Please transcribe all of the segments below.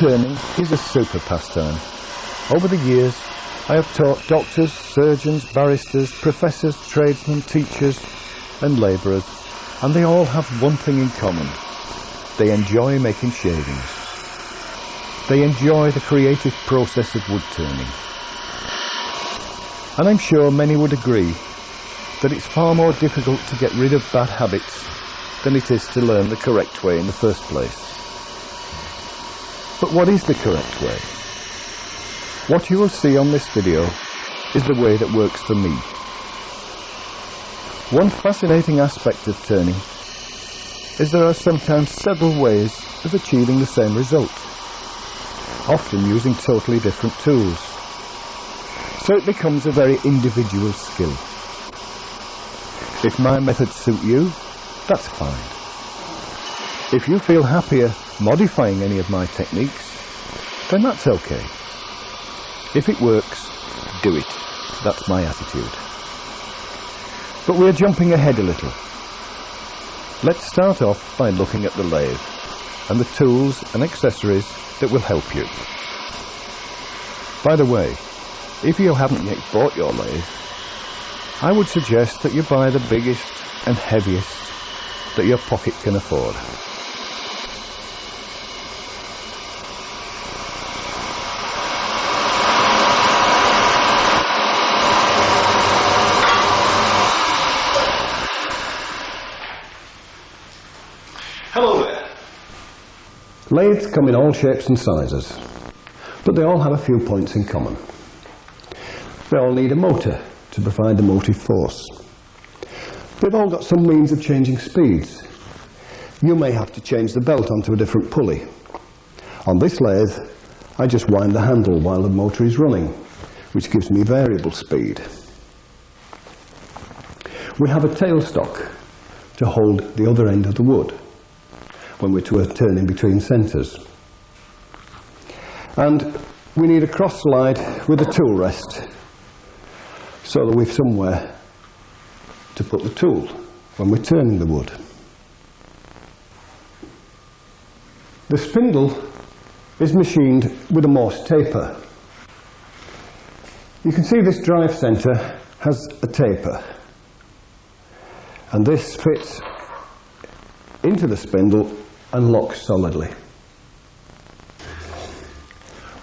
Woodturning is a super pastime. Over the years, I have taught doctors, surgeons, barristers, professors, tradesmen, teachers and labourers, and they all have one thing in common. They enjoy making shavings. They enjoy the creative process of woodturning. And I'm sure many would agree that it's far more difficult to get rid of bad habits than it is to learn the correct way in the first place. But what is the correct way? What you will see on this video is the way that works for me. One fascinating aspect of turning is there are sometimes several ways of achieving the same result, often using totally different tools. So it becomes a very individual skill. If my methods suit you, that's fine. If you feel happier modifying any of my techniques, then that's okay. If it works, do it. That's my attitude. But we're jumping ahead a little. Let's start off by looking at the lathe and the tools and accessories that will help you. By the way, if you haven't yet bought your lathe, I would suggest that you buy the biggest and heaviest that your pocket can afford. Hello there. Lathes come in all shapes and sizes, but they all have a few points in common. They all need a motor to provide the motive force. They've all got some means of changing speeds. You may have to change the belt onto a different pulley. On this lathe, I just wind the handle while the motor is running, which gives me variable speed. We have a tailstock to hold the other end of the wood when we're turning between centres. And we need a cross slide with a tool rest so that we've somewhere to put the tool when we're turning the wood. The spindle is machined with a Morse taper. You can see this drive centre has a taper, and this fits into the spindle and locks solidly.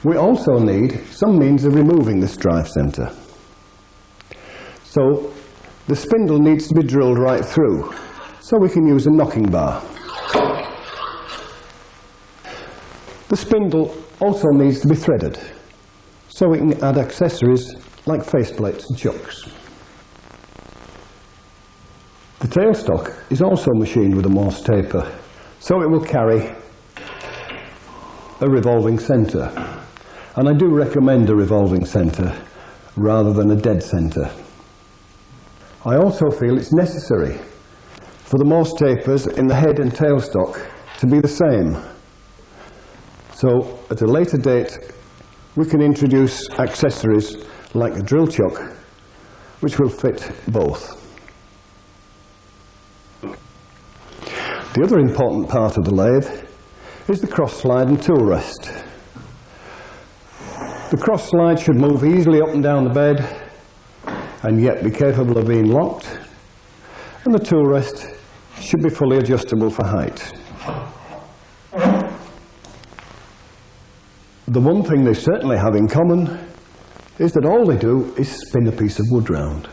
We also need some means of removing this drive centre. So the spindle needs to be drilled right through, so we can use a knocking bar. The spindle also needs to be threaded, so we can add accessories like faceplates and chucks. The tailstock is also machined with a Morse taper, so it will carry a revolving centre. And I do recommend a revolving centre rather than a dead centre. I also feel it's necessary for the Morse tapers in the head and tailstock to be the same. So at a later date we can introduce accessories like a drill chuck which will fit both. The other important part of the lathe is the cross slide and tool rest. The cross slide should move easily up and down the bed and yet be capable of being locked, and the tool rest should be fully adjustable for height. The one thing they certainly have in common is that all they do is spin a piece of wood round.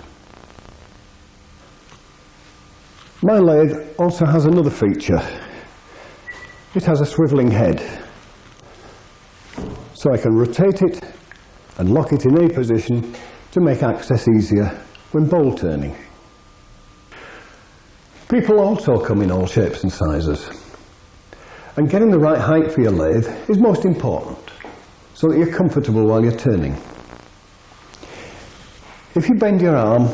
My lathe also has another feature. It has a swivelling head, so I can rotate it and lock it in any position to make access easier when bowl turning. People also come in all shapes and sizes, and getting the right height for your lathe is most important so that you're comfortable while you're turning. If you bend your arm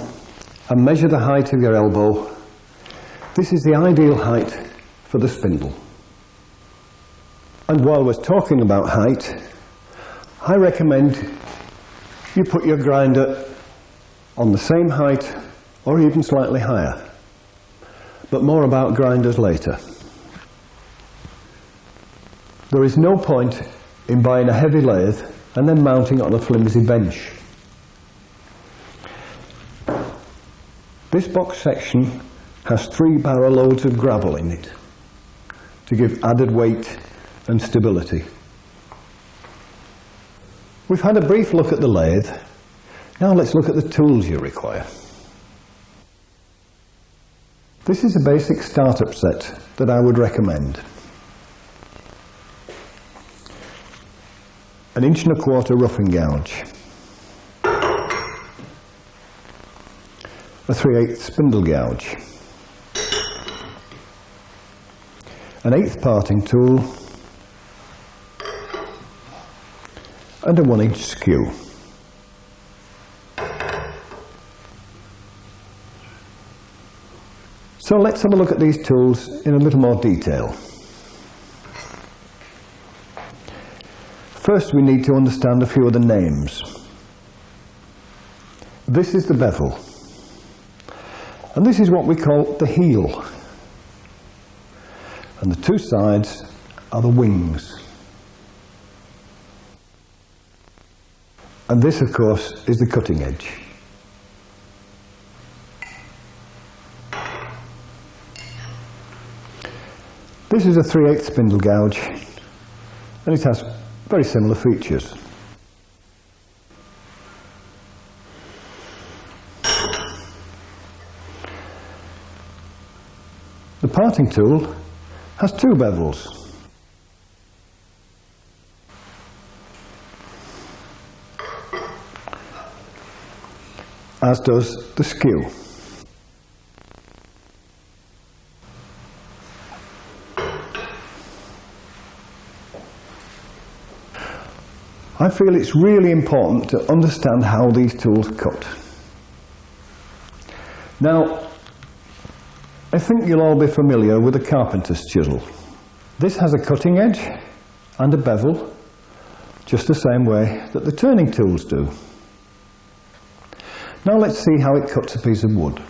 and measure the height of your elbow, this is the ideal height for the spindle. And while we're talking about height, I recommend you put your grinder on the same height or even slightly higher. But more about grinders later. There is no point in buying a heavy lathe and then mounting it on a flimsy bench. This box section has 3 barrow loads of gravel in it to give added weight and stability. We've had a brief look at the lathe. Now let's look at the tools you require. This is a basic startup set that I would recommend. 1 1/4" roughing gouge, a 3/8 spindle gouge, an 1/8 parting tool, and a 1-inch skew. So let's have a look at these tools in a little more detail. First, we need to understand a few of the names. This is the bevel, and this is what we call the heel, and the 2 sides are the wings. And this, of course, is the cutting edge. This is a 3/8 spindle gouge, and it has very similar features. The parting tool has 2 bevels. As does the skew. I feel it's really important to understand how these tools cut. Now, I think you'll all be familiar with a carpenter's chisel. This has a cutting edge and a bevel, just the same way that the turning tools do. Now let's see how it cuts a piece of wood.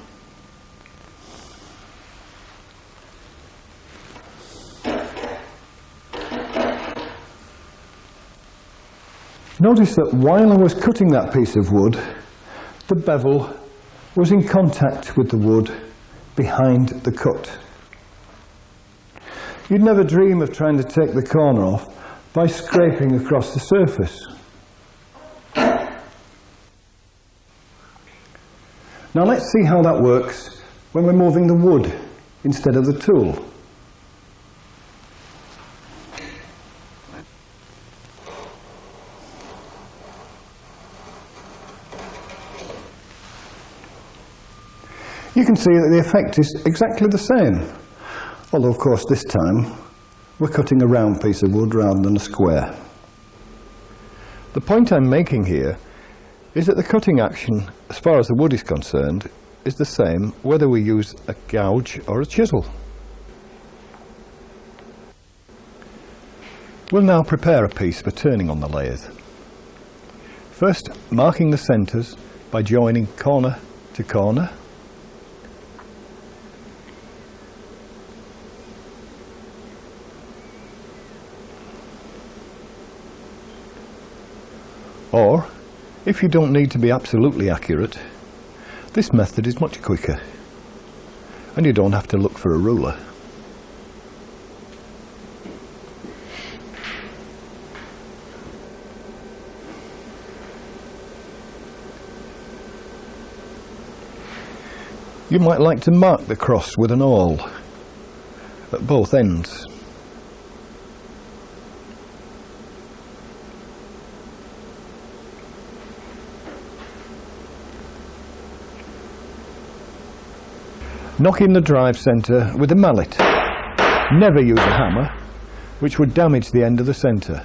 Notice that while I was cutting that piece of wood, the bevel was in contact with the wood behind the cut. You'd never dream of trying to take the corner off by scraping across the surface. Now let's see how that works when we're moving the wood instead of the tool. You can see that the effect is exactly the same, although of course this time we're cutting a round piece of wood rather than a square. The point I'm making here is that the cutting action, as far as the wood is concerned, is the same whether we use a gouge or a chisel. We'll now prepare a piece for turning on the lathe. First, marking the centres by joining corner to corner. Or, if you don't need to be absolutely accurate, this method is much quicker, and you don't have to look for a ruler. You might like to mark the cross with an awl at both ends. Knock in the drive centre with a mallet. Never use a hammer, which would damage the end of the centre.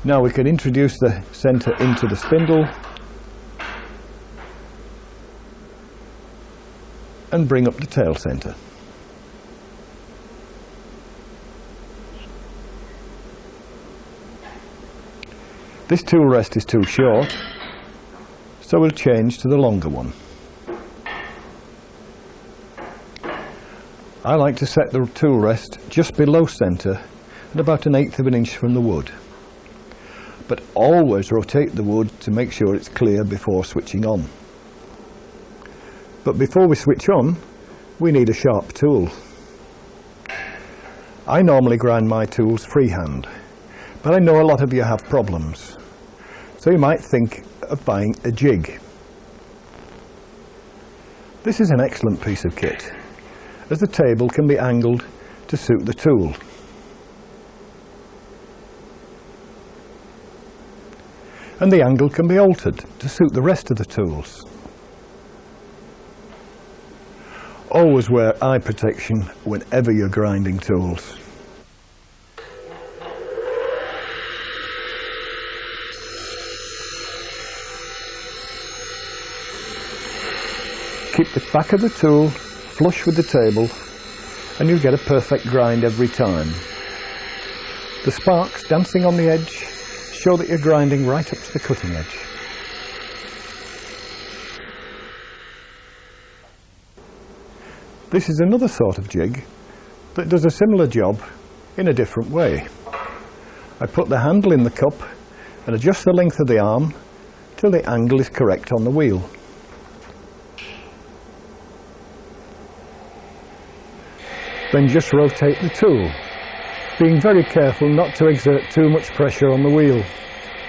Now we can introduce the centre into the spindle and bring up the tail centre. This tool rest is too short, so we'll change to the longer one. I like to set the tool rest just below centre and about 1/8 of an inch from the wood. But always rotate the wood to make sure it's clear before switching on. But before we switch on, we need a sharp tool. I normally grind my tools freehand, but I know a lot of you have problems. So you might think of buying a jig. This is an excellent piece of kit, as the table can be angled to suit the tool. And the angle can be altered to suit the rest of the tools. Always wear eye protection whenever you're grinding tools. Keep the back of the tool flush with the table and you'll get a perfect grind every time. The sparks dancing on the edge show that you're grinding right up to the cutting edge. This is another sort of jig that does a similar job in a different way. I put the handle in the cup and adjust the length of the arm till the angle is correct on the wheel. Then just rotate the tool, being very careful not to exert too much pressure on the wheel,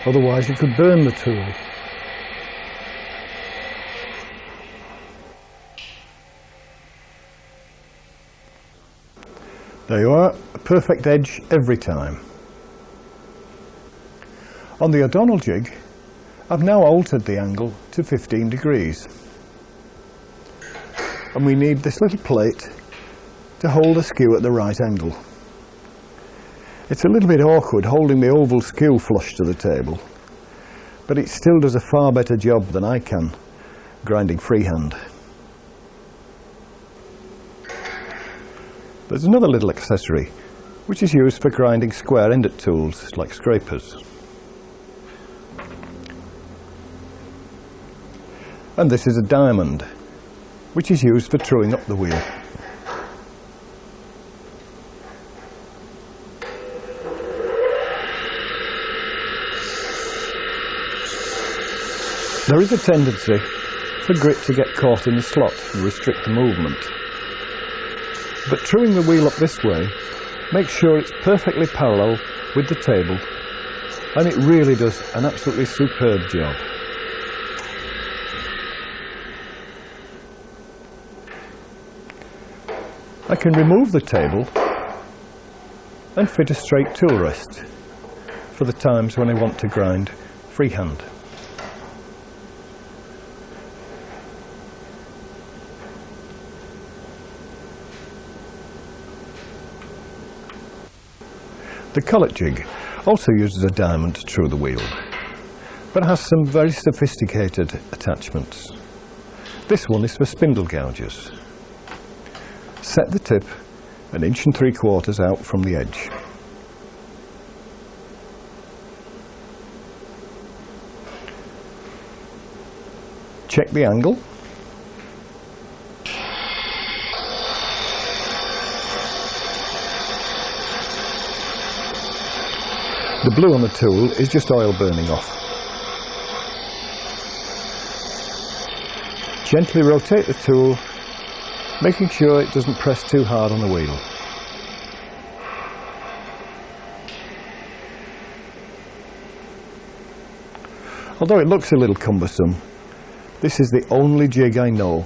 otherwise you could burn the tool. There you are, a perfect edge every time. On the O'Donnell jig, I've now altered the angle to 15 degrees. And we need this little plate to hold the skew at the right angle. It's a little bit awkward holding the oval skew flush to the table, but it still does a far better job than I can grinding freehand. There's another little accessory which is used for grinding square-ended tools like scrapers. And this is a diamond which is used for truing up the wheel. There is a tendency for grit to get caught in the slot and restrict the movement. But truing the wheel up this way makes sure it's perfectly parallel with the table, and it really does an absolutely superb job. I can remove the table and fit a straight tool rest for the times when I want to grind freehand. The collet jig also uses a diamond to true the wheel, but has some very sophisticated attachments. This one is for spindle gouges. Set the tip 1 3/4 out from the edge. Check the angle. The blue on the tool is just oil burning off. Gently rotate the tool, making sure it doesn't press too hard on the wheel. Although it looks a little cumbersome, this is the only jig I know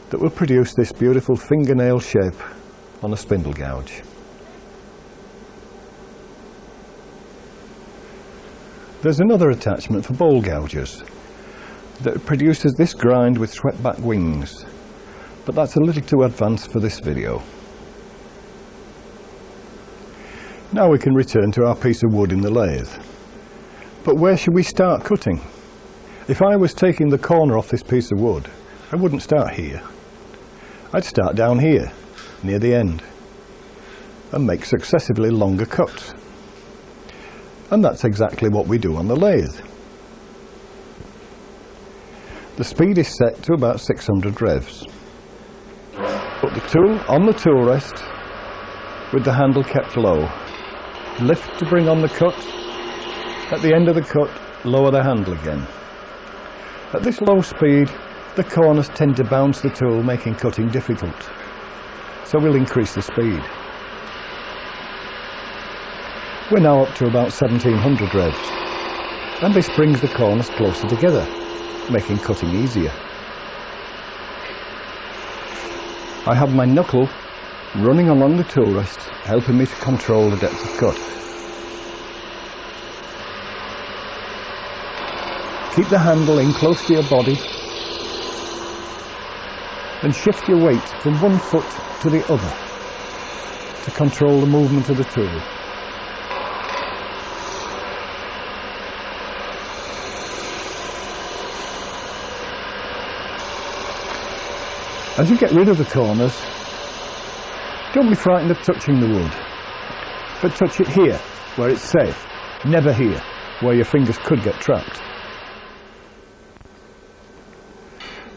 that will produce this beautiful fingernail shape on a spindle gouge. There's another attachment for bowl gougers that produces this grind with swept back wings, but that's a little too advanced for this video. Now we can return to our piece of wood in the lathe. But where should we start cutting? If I was taking the corner off this piece of wood, I wouldn't start here. I'd start down here, near the end, and make successively longer cuts. And that's exactly what we do on the lathe. The speed is set to about 600 revs. Put the tool on the tool rest with the handle kept low Lift to bring on the cut. At the end of the cut, lower the handle again. At this low speed, the corners tend to bounce the tool, making cutting difficult. So we'll increase the speed. We're now up to about 1700 revs, and this brings the corners closer together, making cutting easier. I have my knuckle running along the tool rest, helping me to control the depth of cut. Keep the handle in close to your body and shift your weight from one foot to the other to control the movement of the tool. As you get rid of the corners, don't be frightened of touching the wood, but touch it here, where it's safe, never here, where your fingers could get trapped.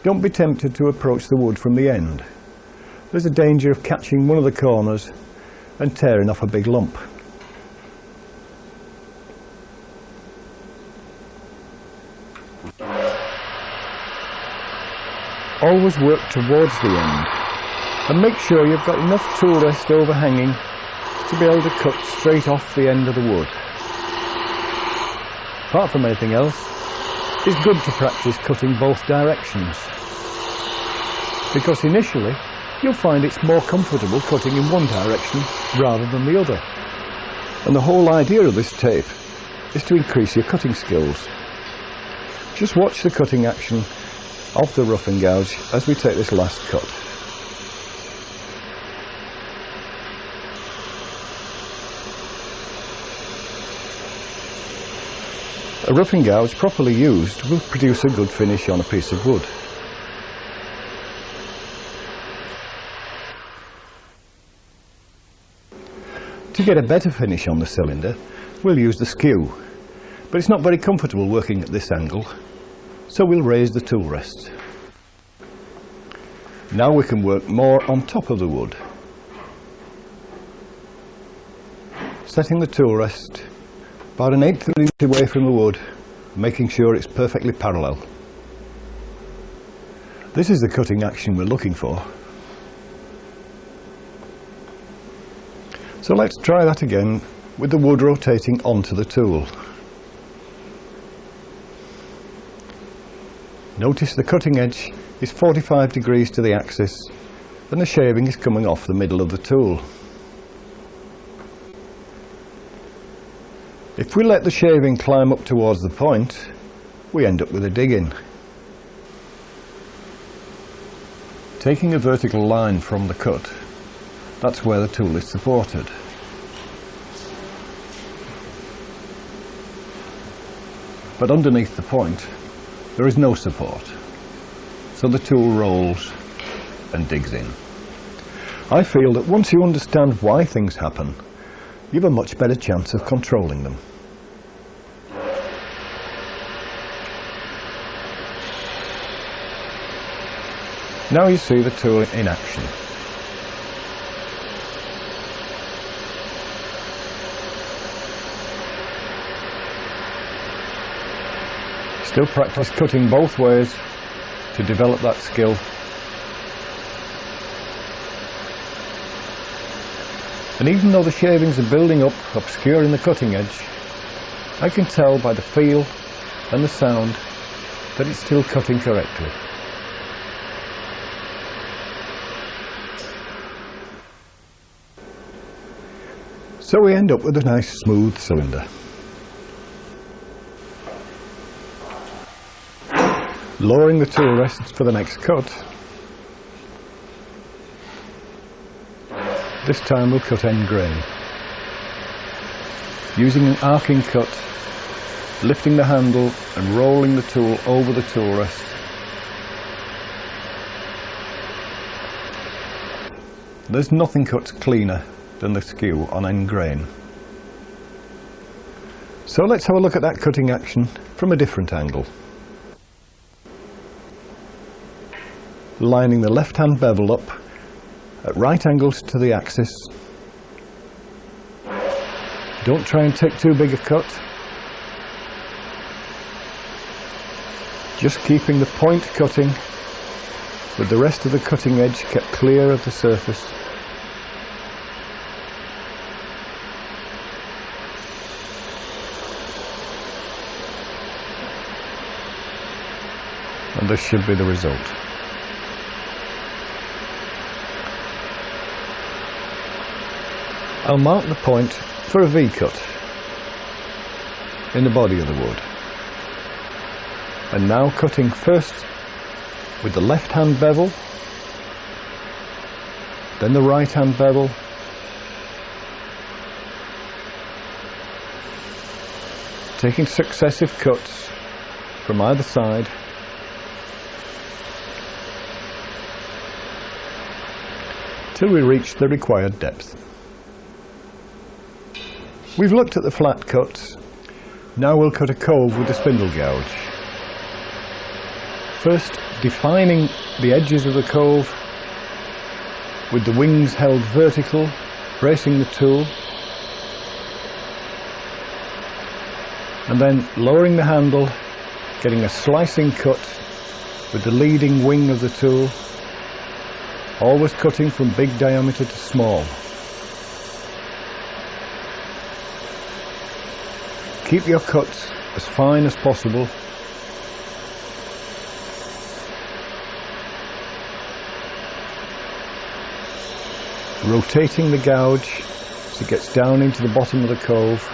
Don't be tempted to approach the wood from the end. There's a danger of catching one of the corners and tearing off a big lump. Always work towards the end and make sure you've got enough tool rest overhanging to be able to cut straight off the end of the wood. Apart from anything else, it's good to practice cutting both directions, because initially you'll find it's more comfortable cutting in one direction rather than the other. And the whole idea of this tape is to increase your cutting skills. Just watch the cutting action of the roughing gouge as we take this last cut. A roughing gouge properly used will produce a good finish on a piece of wood. To get a better finish on the cylinder, we'll use the skew, but it's not very comfortable working at this angle, so we'll raise the tool rest. Now we can work more on top of the wood, setting the tool rest about 1/8 of an inch away from the wood, making sure it's perfectly parallel. This is the cutting action we're looking for. So let's try that again with the wood rotating onto the tool. Notice the cutting edge is 45 degrees to the axis and the shaving is coming off the middle of the tool. If we let the shaving climb up towards the point, we end up with a dig-in. Taking a vertical line from the cut, that's where the tool is supported. But underneath the point, there is no support, so the tool rolls and digs in. I feel that once you understand why things happen, you have a much better chance of controlling them. Now you see the tool in action. Still practice cutting both ways to develop that skill. And even though the shavings are building up, obscuring the cutting edge, I can tell by the feel and the sound that it's still cutting correctly. So we end up with a nice smooth cylinder. Lowering the tool rests for the next cut. This time we'll cut end grain. Using an arcing cut, lifting the handle and rolling the tool over the tool rest. There's nothing cuts cleaner than the skew on end grain. So let's have a look at that cutting action from a different angle. Lining the left hand bevel up at right angles to the axis, Don't try and take too big a cut. Just keeping the point cutting with the rest of the cutting edge kept clear of the surface. And this should be the result. I'll mark the point for a V-cut in the body of the wood. And now cutting first with the left hand bevel, then the right hand bevel, taking successive cuts from either side, till we reach the required depth. We've looked at the flat cuts. Now we'll cut a cove with the spindle gouge. First, defining the edges of the cove with the wings held vertical, bracing the tool, and then lowering the handle, getting a slicing cut with the leading wing of the tool, always cutting from big diameter to small. Keep your cuts as fine as possible. Rotating the gouge as it gets down into the bottom of the cove.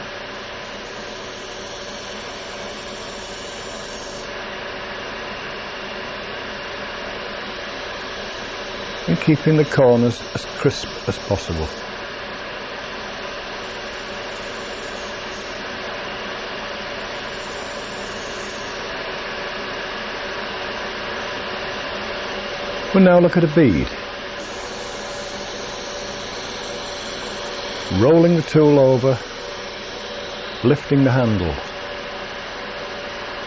And keeping the corners as crisp as possible. We'll now look at a bead. Rolling the tool over, lifting the handle.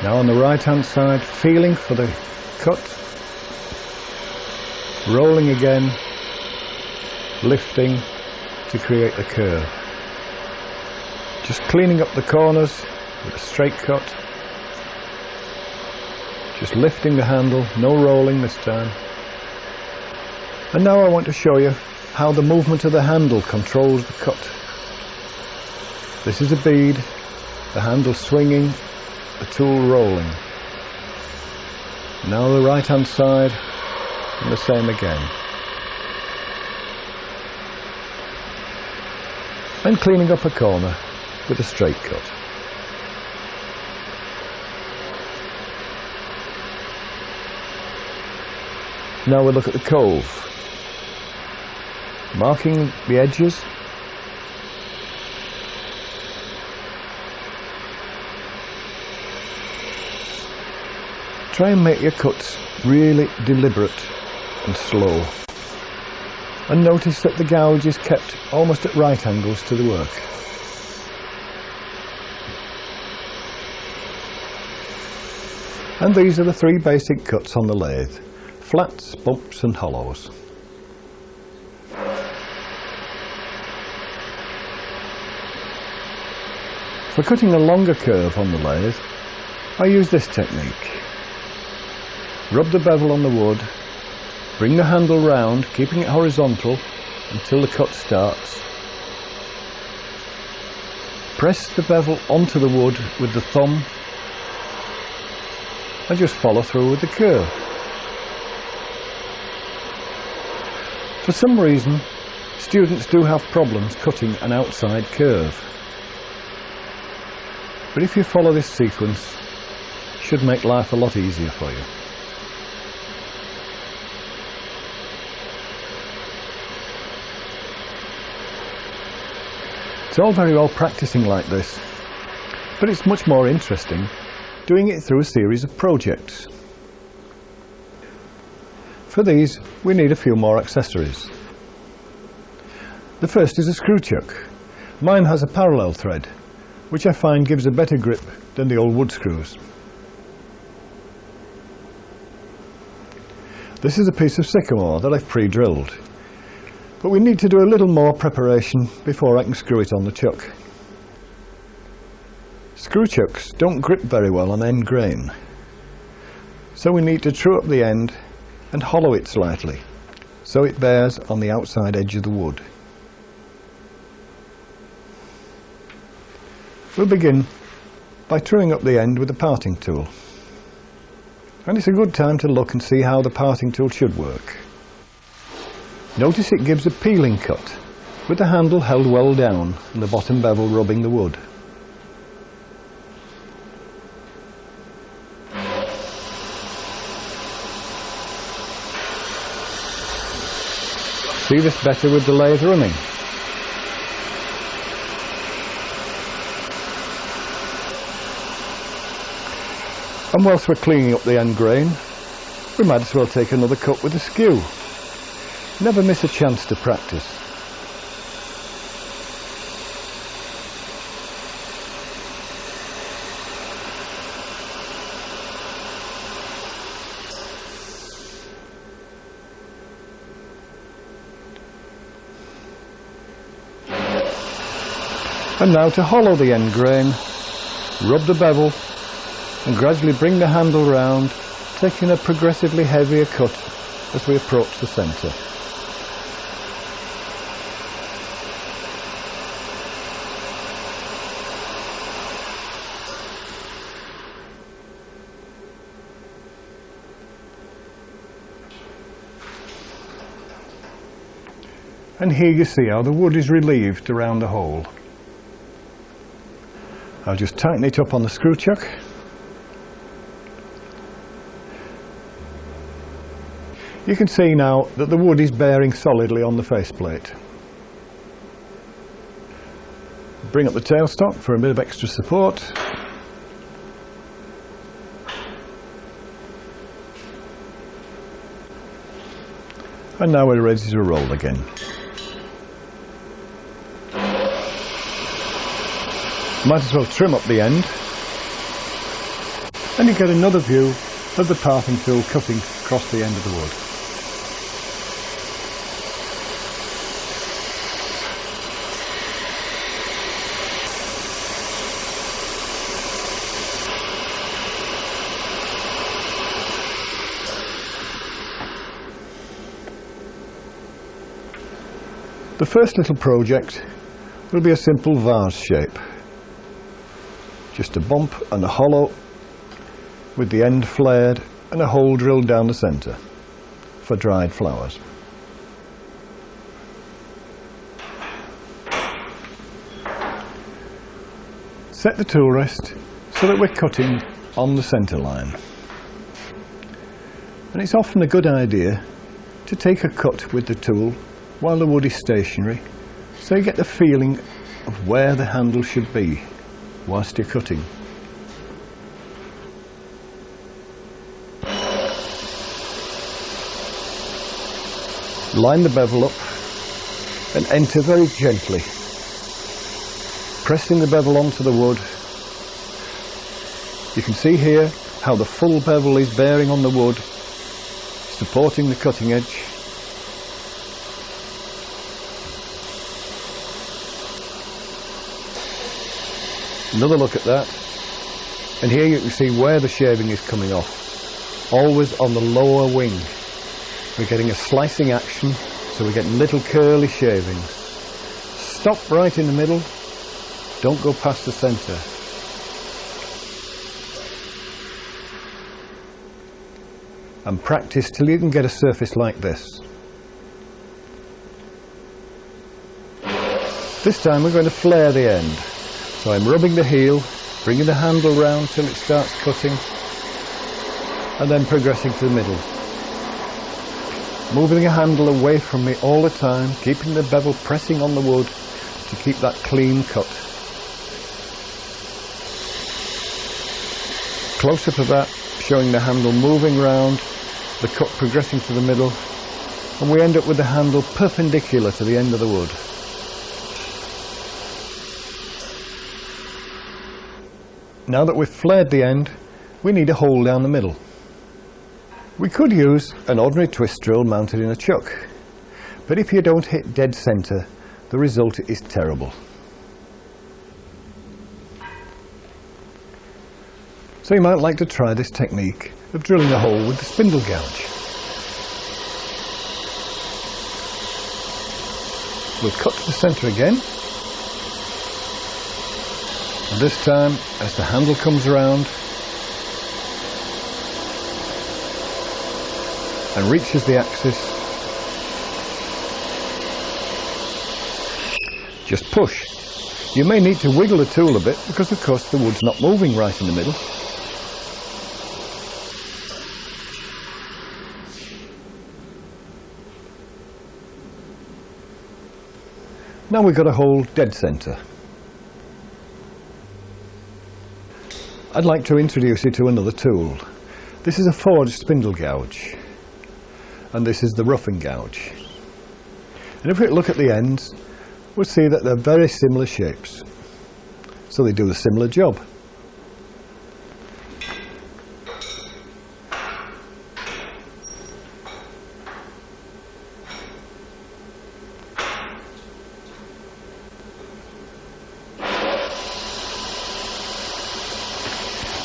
Now on the right hand side, feeling for the cut, rolling again, lifting to create the curve. Just cleaning up the corners with a straight cut. Just lifting the handle, no rolling this time. And now I want to show you how the movement of the handle controls the cut. This is a bead, the handle swinging, the tool rolling. Now the right hand side, and the same again. And cleaning up a corner with a straight cut. Now we'll look at the cove. Marking the edges. Try and make your cuts really deliberate and slow. And notice that the gouge is kept almost at right angles to the work. And these are the three basic cuts on the lathe: flats, bumps and hollows. For cutting a longer curve on the lathe, I use this technique. Rub the bevel on the wood, bring the handle round, keeping it horizontal until the cut starts. Press the bevel onto the wood with the thumb and just follow through with the curve. For some reason, students do have problems cutting an outside curve. But if you follow this sequence, it should make life a lot easier for you. It's all very well practicing like this, but it's much more interesting doing it through a series of projects. For these, we need a few more accessories. The first is a screw chuck. Mine has a parallel thread, which I find gives a better grip than the old wood screws. This is a piece of sycamore that I've pre-drilled, but we need to do a little more preparation before I can screw it on the chuck. Screw chucks don't grip very well on end grain, so we need to true up the end and hollow it slightly so it bears on the outside edge of the wood. We'll begin by truing up the end with the parting tool, and it's a good time to look and see how the parting tool should work. Notice it gives a peeling cut with the handle held well down and the bottom bevel rubbing the wood. See this better with the lathe running. And whilst we're cleaning up the end grain, we might as well take another cut with the skew. Never miss a chance to practice. And now to hollow the end grain, rub the bevel and gradually bring the handle round, taking a progressively heavier cut as we approach the centre. And here you see how the wood is relieved around the hole. I'll just tighten it up on the screw chuck. You can see now that the wood is bearing solidly on the faceplate. Bring up the tailstock for a bit of extra support. And now we're ready to roll again. Might as well trim up the end, and you get another view of the parting tool cutting across the end of the wood. The first little project will be a simple vase shape. Just a bump and a hollow with the end flared and a hole drilled down the centre for dried flowers. Set the tool rest so that we're cutting on the centre line. And it's often a good idea to take a cut with the tool while the wood is stationary, so you get the feeling of where the handle should be whilst you're cutting. Line the bevel up and enter very gently, pressing the bevel onto the wood. You can see here how the full bevel is bearing on the wood, supporting the cutting edge. Another look at that, and here you can see where the shaving is coming off, always on the lower wing. We're getting a slicing action, so we're getting little curly shavings. Stop right in the middle, don't go past the centre. And practice till you can get a surface like this. This time we're going to flare the end. So I'm rubbing the heel, bringing the handle round till it starts cutting, and then progressing to the middle. Moving the handle away from me all the time, keeping the bevel pressing on the wood to keep that clean cut. Close-up of that, showing the handle moving round, the cut progressing to the middle, and we end up with the handle perpendicular to the end of the wood. Now that we've flared the end, we need a hole down the middle. We could use an ordinary twist drill mounted in a chuck, but if you don't hit dead centre, the result is terrible. So you might like to try this technique of drilling a hole with the spindle gouge. We'll cut to the centre again, and this time as the handle comes around and reaches the axis, just push. You may need to wiggle the tool a bit because of course the wood's not moving right in the middle. Now we've got a hole dead centre. I'd like to introduce you to another tool. This is a forged spindle gouge, and this is the roughing gouge. And if we look at the ends, we'll see that they're very similar shapes, so they do a similar job.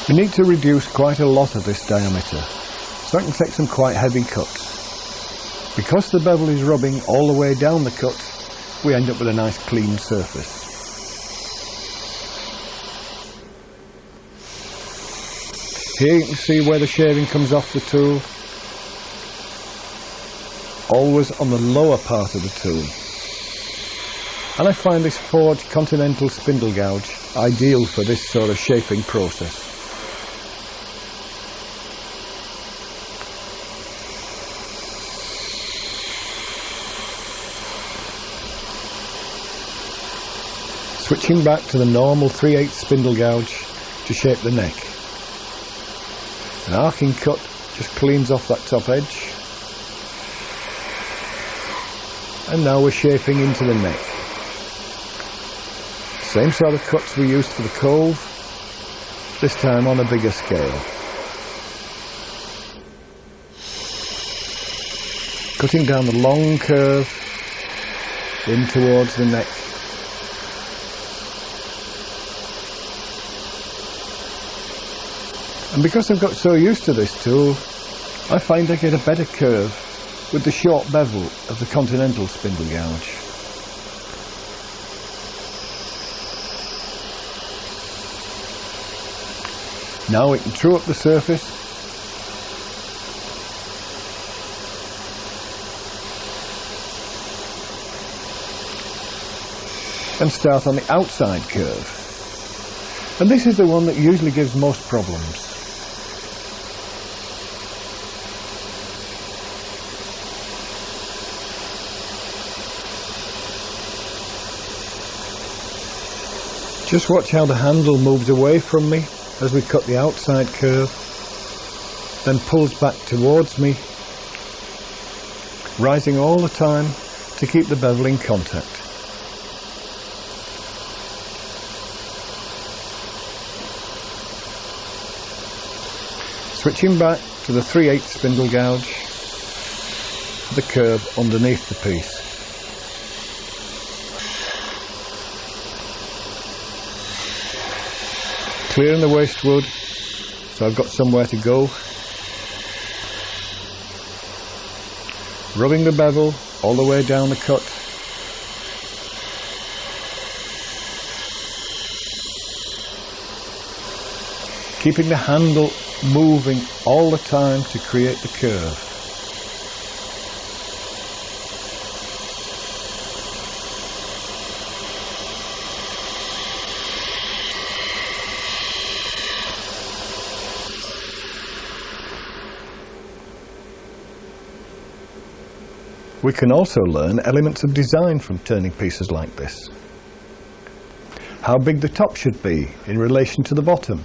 We need to reduce quite a lot of this diameter, so I can take some quite heavy cuts. Because the bevel is rubbing all the way down the cut, we end up with a nice clean surface. Here you can see where the shaving comes off the tool, always on the lower part of the tool. And I find this forged continental spindle gouge ideal for this sort of shaping process. Switching back to the normal 3/8 spindle gouge to shape the neck. An arcing cut just cleans off that top edge. And now we're shaping into the neck. Same sort of cuts we used for the cove, this time on a bigger scale. Cutting down the long curve in towards the neck. And because I've got so used to this tool, I find I get a better curve with the short bevel of the continental spindle gouge. Now we can true up the surface and start on the outside curve. And this is the one that usually gives most problems. Just watch how the handle moves away from me as we cut the outside curve, then pulls back towards me, rising all the time to keep the bevel in contact. Switching back to the 3/8 spindle gouge for the curve underneath the piece. Clearing the waste wood, so I've got somewhere to go. Rubbing the bevel all the way down the cut. Keeping the handle moving all the time to create the curve. We can also learn elements of design from turning pieces like this. How big the top should be in relation to the bottom,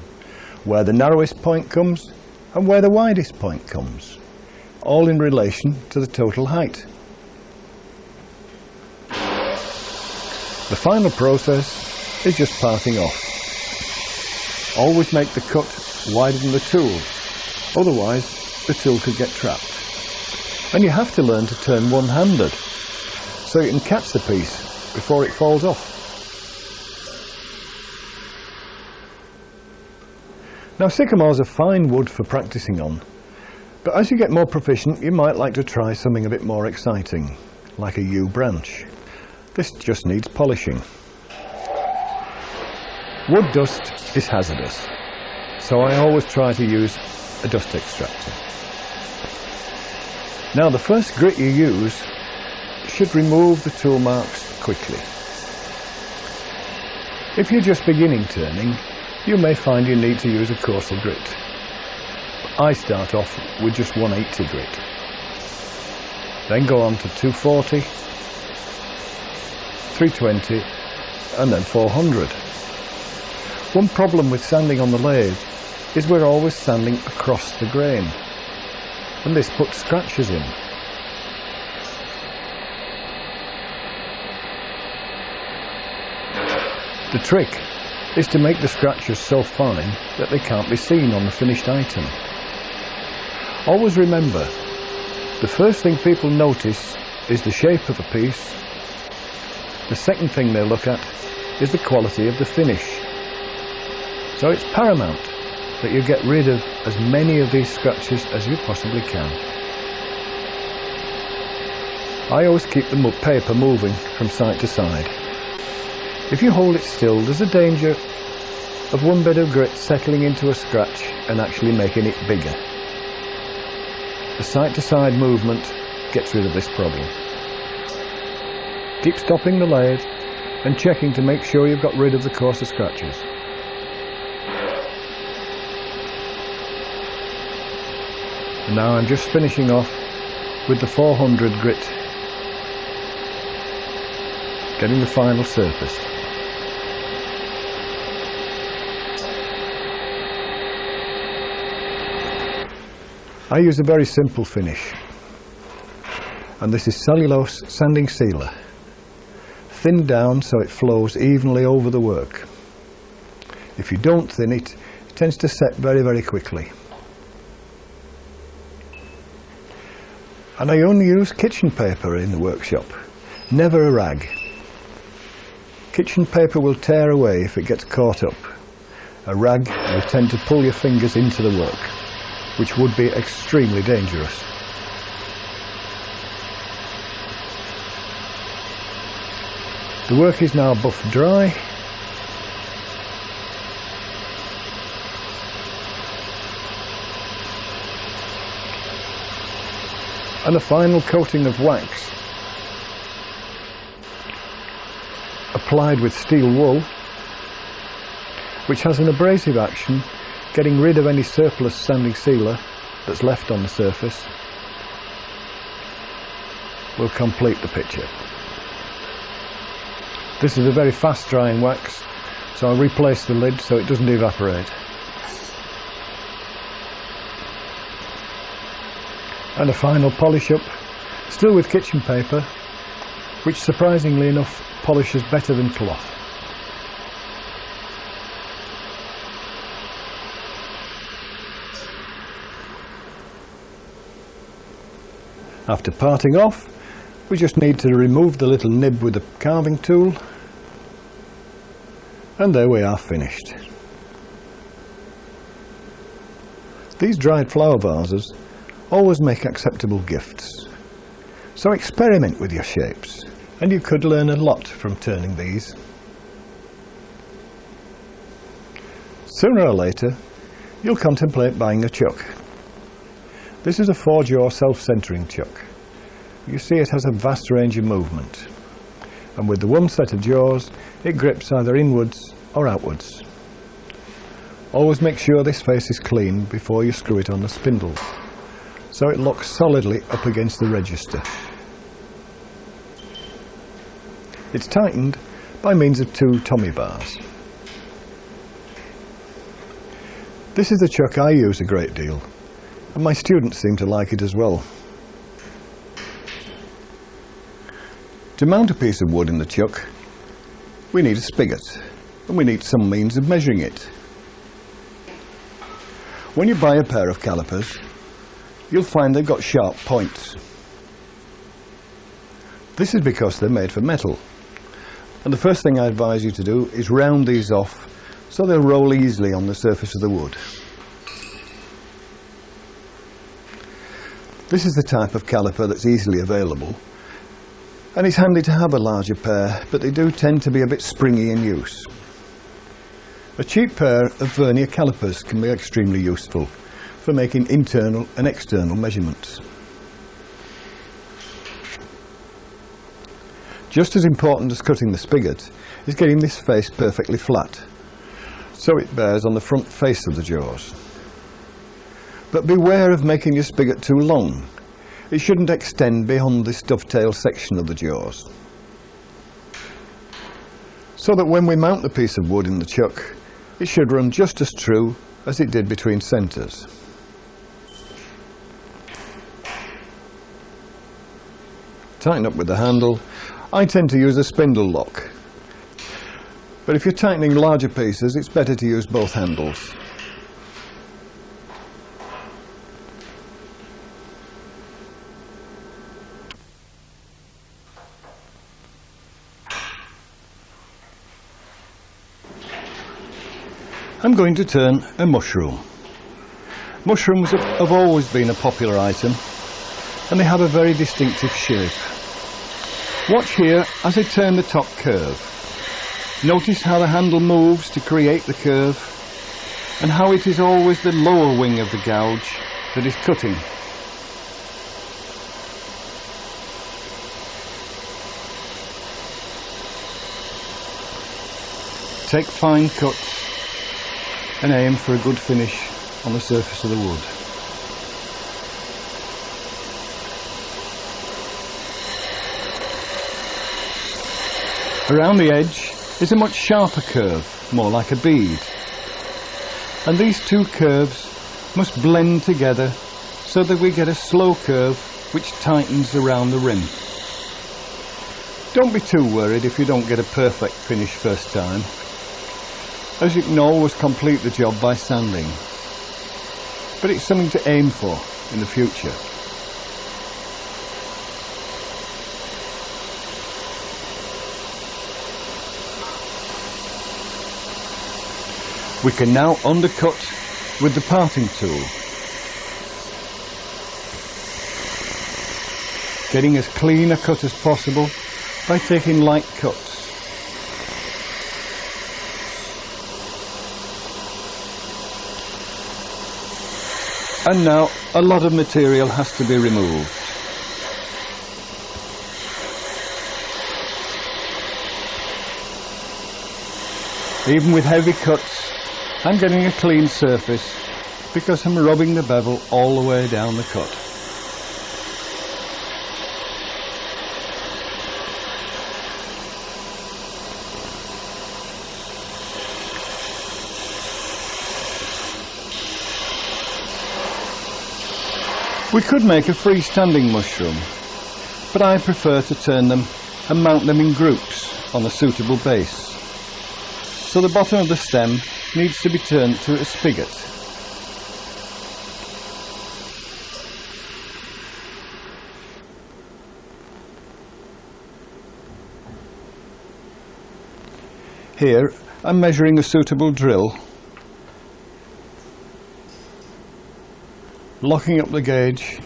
where the narrowest point comes and where the widest point comes, all in relation to the total height. The final process is just parting off. Always make the cut wider than the tool, otherwise the tool could get trapped. And you have to learn to turn one-handed so you can catch the piece before it falls off. Now, sycamores are fine wood for practicing on, but as you get more proficient you might like to try something a bit more exciting, like a yew branch. This just needs polishing. Wood dust is hazardous, so I always try to use a dust extractor. Now, the first grit you use should remove the tool marks quickly. If you're just beginning turning, you may find you need to use a coarser grit. I start off with just 180 grit. Then go on to 240, 320 and then 400. One problem with sanding on the lathe is we're always sanding across the grain, and this puts scratches in. The trick is to make the scratches so fine that they can't be seen on the finished item. Always remember, the first thing people notice is the shape of a piece. The second thing they look at is the quality of the finish. So it's paramount that you get rid of as many of these scratches as you possibly can. I always keep the paper moving from side to side. If you hold it still, there's a danger of one bit of grit settling into a scratch and actually making it bigger. The side-to-side movement gets rid of this problem. Keep stopping the lathe and checking to make sure you've got rid of the coarser scratches. And now I'm just finishing off with the 400 grit, getting the final surface. I use a very simple finish, and this is cellulose sanding sealer, thinned down so it flows evenly over the work. If you don't thin it, it tends to set very, very quickly. And I only use kitchen paper in the workshop, never a rag. Kitchen paper will tear away if it gets caught up. A rag will tend to pull your fingers into the work, which would be extremely dangerous. The work is now buff dry. And a final coating of wax applied with steel wool, which has an abrasive action, getting rid of any surplus sanding sealer that's left on the surface, will complete the picture. This is a very fast drying wax, so I'll replace the lid so it doesn't evaporate. And a final polish up, still with kitchen paper, which surprisingly enough polishes better than cloth. After parting off, we just need to remove the little nib with the carving tool, and there we are, finished. These dried flower vases always make acceptable gifts, so experiment with your shapes and you could learn a lot from turning these. Sooner or later you'll contemplate buying a chuck. This is a 4-jaw self-centering chuck. You see it has a vast range of movement, and with the one set of jaws it grips either inwards or outwards. Always make sure this face is clean before you screw it on the spindle, so it locks solidly up against the register. It's tightened by means of 2 Tommy bars. This is a chuck I use a great deal, and my students seem to like it as well. To mount a piece of wood in the chuck, we need a spigot, and we need some means of measuring it. When you buy a pair of calipers, you'll find they've got sharp points. This is because they're made for metal, and the first thing I advise you to do is round these off so they'll roll easily on the surface of the wood. This is the type of caliper that's easily available, and it's handy to have a larger pair, but they do tend to be a bit springy in use. A cheap pair of vernier calipers can be extremely useful for making internal and external measurements. Just as important as cutting the spigot is getting this face perfectly flat, so it bears on the front face of the jaws. But beware of making your spigot too long. It shouldn't extend beyond this dovetail section of the jaws, so that when we mount the piece of wood in the chuck, it should run just as true as it did between centres. Tighten up with the handle. I tend to use a spindle lock, but if you're tightening larger pieces, it's better to use both handles. I'm going to turn a mushroom. Mushrooms have always been a popular item, and they have a very distinctive shape. Watch here as I turn the top curve. Notice how the handle moves to create the curve, and how it is always the lower wing of the gouge that is cutting. Take fine cuts and aim for a good finish on the surface of the wood. Around the edge is a much sharper curve, more like a bead. And these two curves must blend together so that we get a slow curve which tightens around the rim. Don't be too worried if you don't get a perfect finish first time, as you can always complete the job by sanding. But it's something to aim for in the future. We can now undercut with the parting tool, getting as clean a cut as possible by taking light cuts. And now a lot of material has to be removed. Even with heavy cuts, I'm getting a clean surface because I'm rubbing the bevel all the way down the cut. We could make a freestanding mushroom, but I prefer to turn them and mount them in groups on a suitable base. So the bottom of the stem needs to be turned to a spigot. Here I'm measuring a suitable drill, locking up the gauge,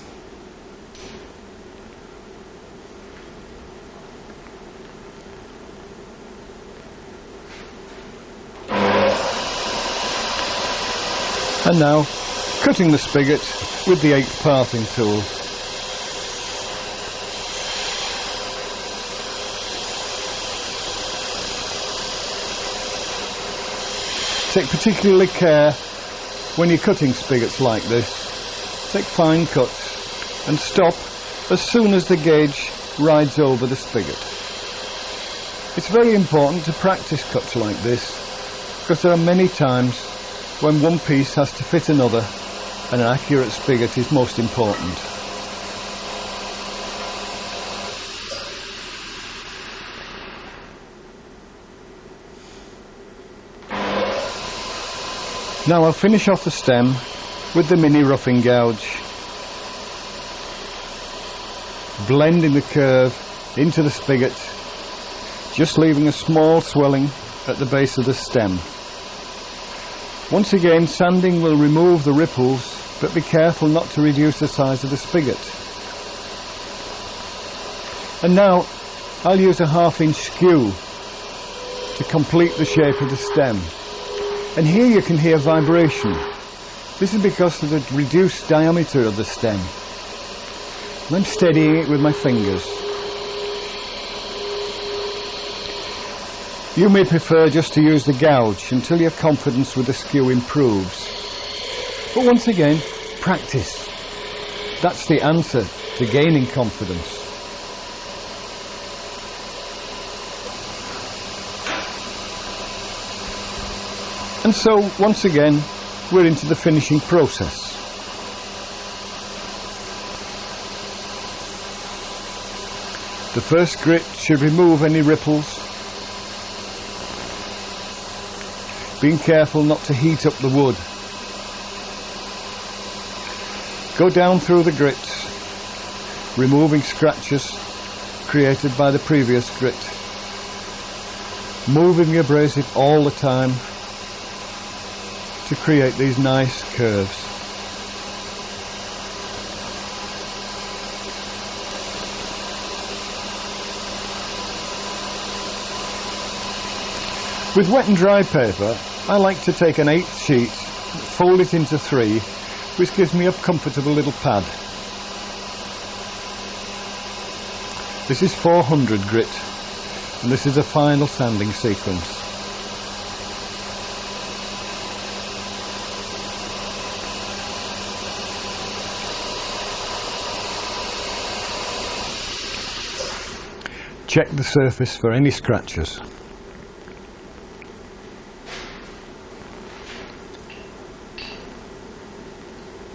and now cutting the spigot with the 8th parting tool. Take particularly care when you're cutting spigots like this. Take fine cuts and stop as soon as the gauge rides over the spigot. It's very important to practice cuts like this, because there are many times when one piece has to fit another and an accurate spigot is most important. Now I'll finish off the stem with the mini roughing gouge, blending the curve into the spigot, just leaving a small swelling at the base of the stem. Once again, sanding will remove the ripples but be careful not to reduce the size of the spigot. And now I'll use a 1/2 inch skew to complete the shape of the stem. And here you can hear vibration. This is because of the reduced diameter of the stem. And I'm steadying it with my fingers. You may prefer just to use the gouge until your confidence with the skew improves. But once again, practice. That's the answer to gaining confidence. And so, once again, we're into the finishing process. The first grit should remove any ripples, being careful not to heat up the wood. Go down through the grits, removing scratches created by the previous grit, moving the abrasive all the time to create these nice curves. With wet and dry paper, I like to take an 8th sheet, fold it into 3, which gives me a comfortable little pad. This is 400 grit, and this is a final sanding sequence. Check the surface for any scratches.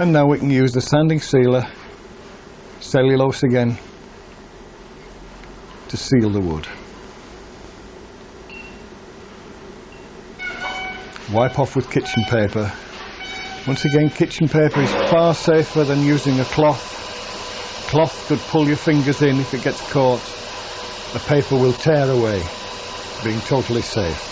And now we can use the sanding sealer, cellulose again, to seal the wood. Wipe off with kitchen paper. Once again, kitchen paper is far safer than using a cloth. Cloth could pull your fingers in if it gets caught. The paper will tear away, being totally safe.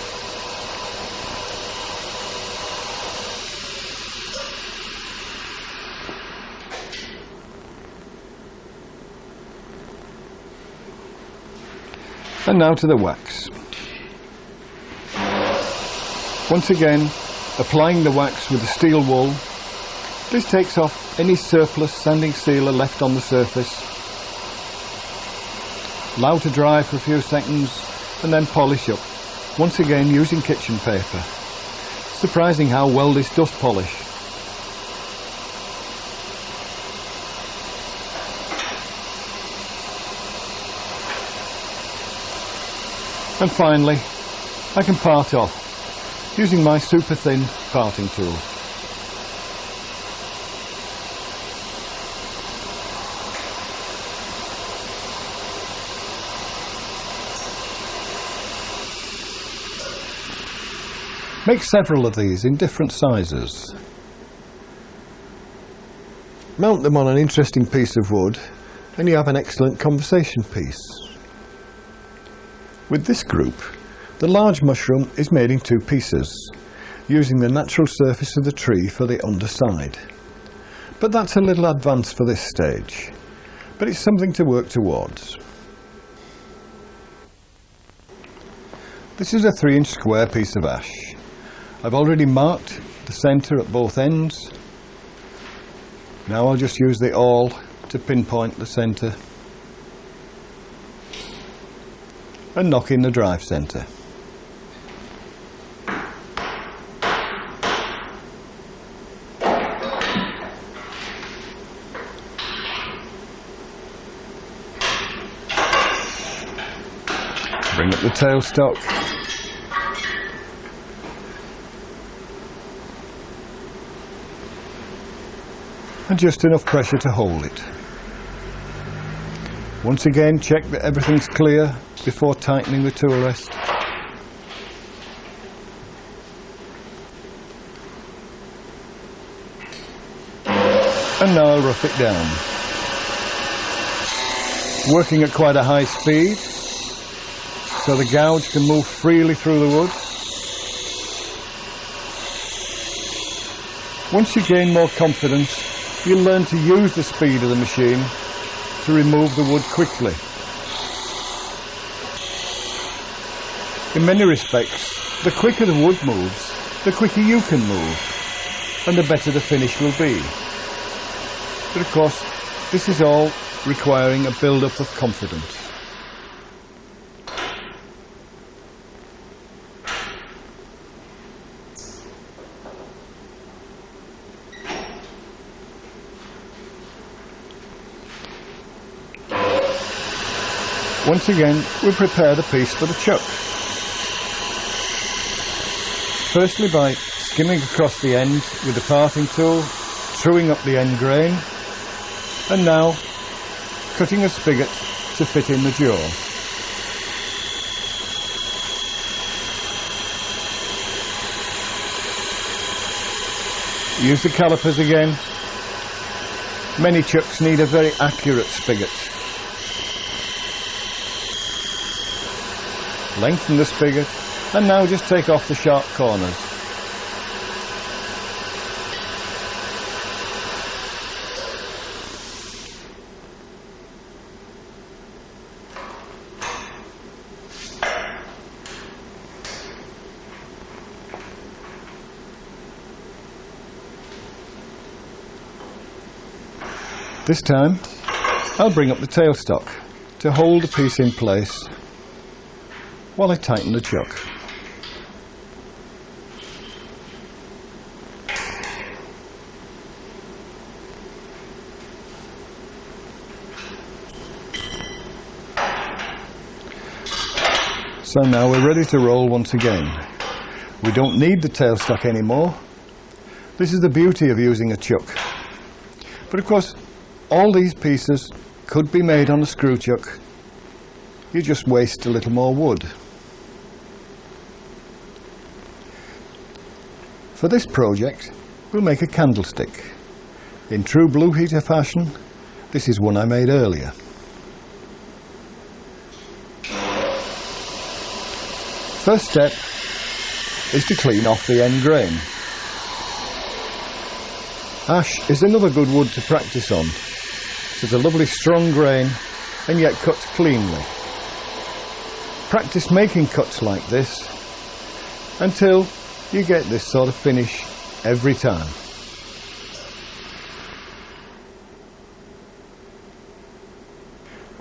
And now to the wax. Once again, applying the wax with the steel wool. This takes off any surplus sanding sealer left on the surface. Allow to dry for a few seconds and then polish up. Once again using kitchen paper. Surprising how well this does polish. And finally, I can part off using my super thin parting tool. Make several of these in different sizes. Mount them on an interesting piece of wood and you have an excellent conversation piece. With this group, the large mushroom is made in 2 pieces, using the natural surface of the tree for the underside. But that's a little advanced for this stage, but it's something to work towards. This is a 3-inch square piece of ash. I've already marked the centre at both ends. Now I'll just use the awl to pinpoint the centre and knock in the drive centre. Bring up the tailstock. And just enough pressure to hold it. Once again, check that everything's clear before tightening the tool rest. And now I'll rough it down. Working at quite a high speed, so the gouge can move freely through the wood. Once you gain more confidence, you'll learn to use the speed of the machine to remove the wood quickly. In many respects, the quicker the wood moves, the quicker you can move, and the better the finish will be. But of course, this is all requiring a build-up of confidence. Once again, we prepare the piece for the chuck. Firstly by skimming across the end with the parting tool, truing up the end grain, and now cutting a spigot to fit in the jaws. Use the calipers again. Many chucks need a very accurate spigot. Lengthen the spigot, and now just take off the sharp corners. This time, I'll bring up the tailstock to hold the piece in place while I tighten the chuck. So now we're ready to roll once again. We don't need the tailstock anymore. This is the beauty of using a chuck. But of course, all these pieces could be made on a screw chuck. You just waste a little more wood. For this project, we'll make a candlestick. In true blue heater fashion, this is one I made earlier. First step is to clean off the end grain. Ash is another good wood to practice on. It's a lovely strong grain and yet cuts cleanly. Practice making cuts like this until you get this sort of finish every time.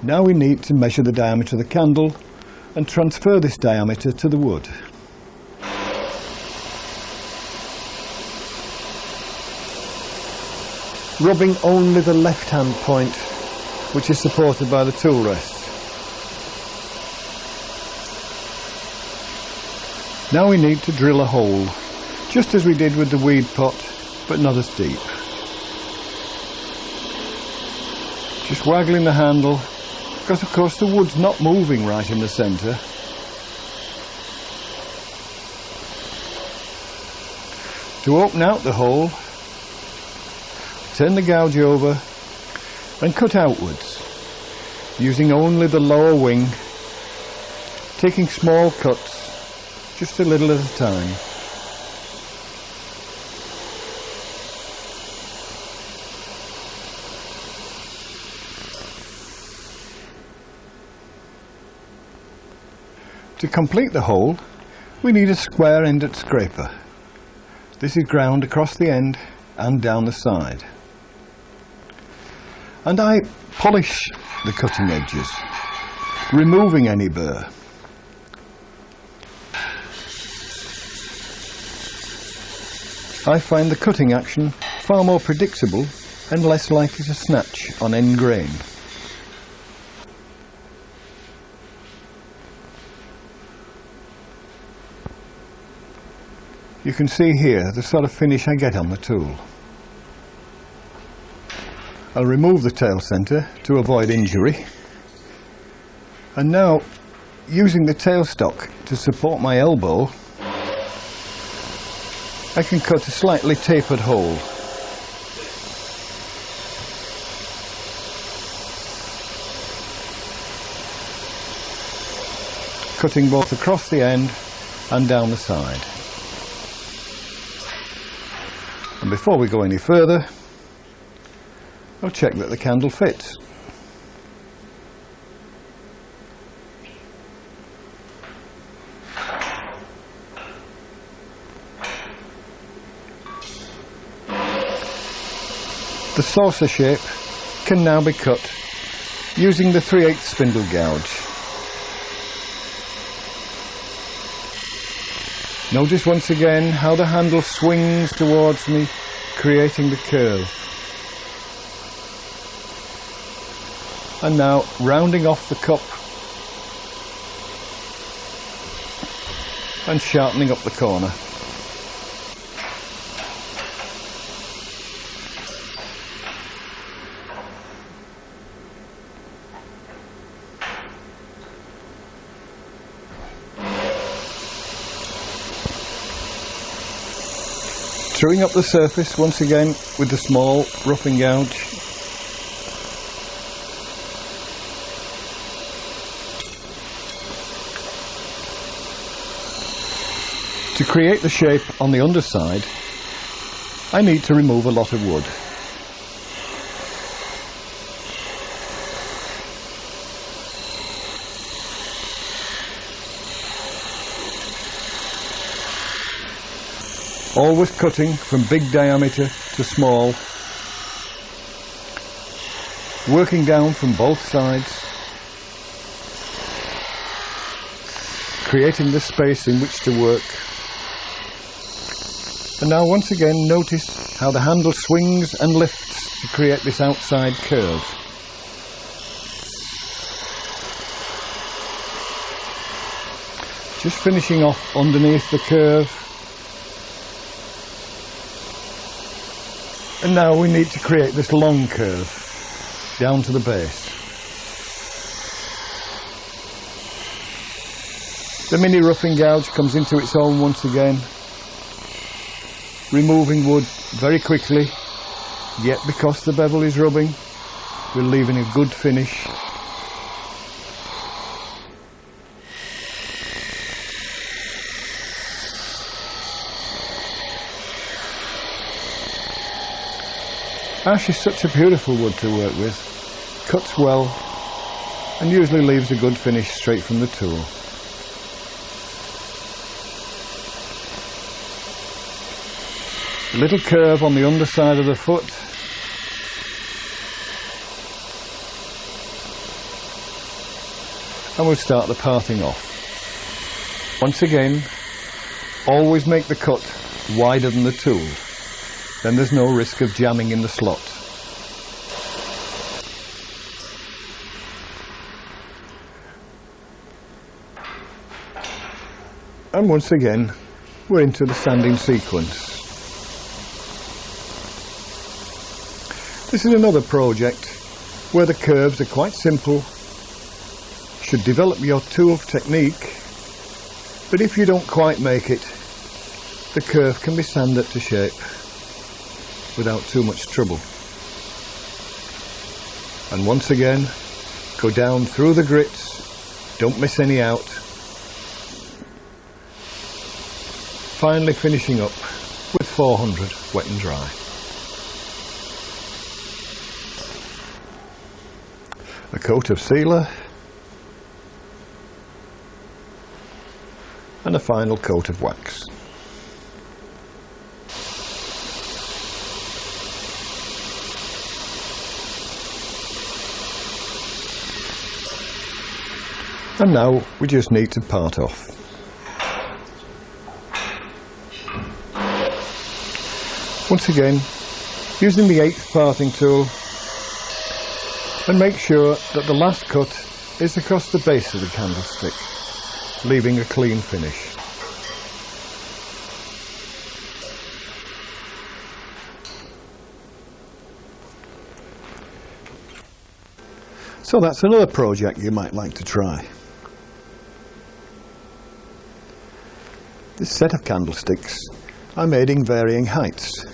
Now we need to measure the diameter of the candle and transfer this diameter to the wood. Rubbing only the left-hand point, which is supported by the tool rest. Now we need to drill a hole, just as we did with the weed pot, but not as deep. Just waggling the handle, because of course the wood's not moving right in the centre. To open out the hole, turn the gouge over and cut outwards, using only the lower wing, taking small cuts, just a little at a time. To complete the hole, we need a square-ended scraper. This is ground across the end and down the side. And I polish the cutting edges, removing any burr. I find the cutting action far more predictable and less likely to snatch on end grain. You can see here the sort of finish I get on the tool. I'll remove the tail centre to avoid injury, and now using the tailstock to support my elbow, I can cut a slightly tapered hole. Cutting both across the end and down the side. And before we go any further, I'll check that the candle fits. The saucer shape can now be cut using the 3/8 spindle gouge. Notice once again how the handle swings towards me, creating the curve. And now rounding off the cup and sharpening up the corner. Truing up the surface once again with the small roughing gouge. To create the shape on the underside, I need to remove a lot of wood. Always cutting from big diameter to small, working down from both sides, creating the space in which to work. And now once again notice how the handle swings and lifts to create this outside curve. Just finishing off underneath the curve. And now we need to create this long curve down to the base. The mini roughing gouge comes into its own once again, removing wood very quickly, yet because the bevel is rubbing, we're leaving a good finish. Ash is such a beautiful wood to work with, cuts well and usually leaves a good finish straight from the tool. A little curve on the underside of the foot, and we'll start the parting off. Once again, always make the cut wider than the tool. Then there's no risk of jamming in the slot. And once again, we're into the sanding sequence. This is another project where the curves are quite simple. Should develop your tool technique, but if you don't quite make it, the curve can be sanded to shape without too much trouble. And once again, go down through the grits, don't miss any out. Finally finishing up with 400 wet and dry. A coat of sealer and a final coat of wax. And now we just need to part off. Once again, using the 8th parting tool, and make sure that the last cut is across the base of the candlestick, leaving a clean finish. So that's another project you might like to try. This set of candlesticks I made in varying heights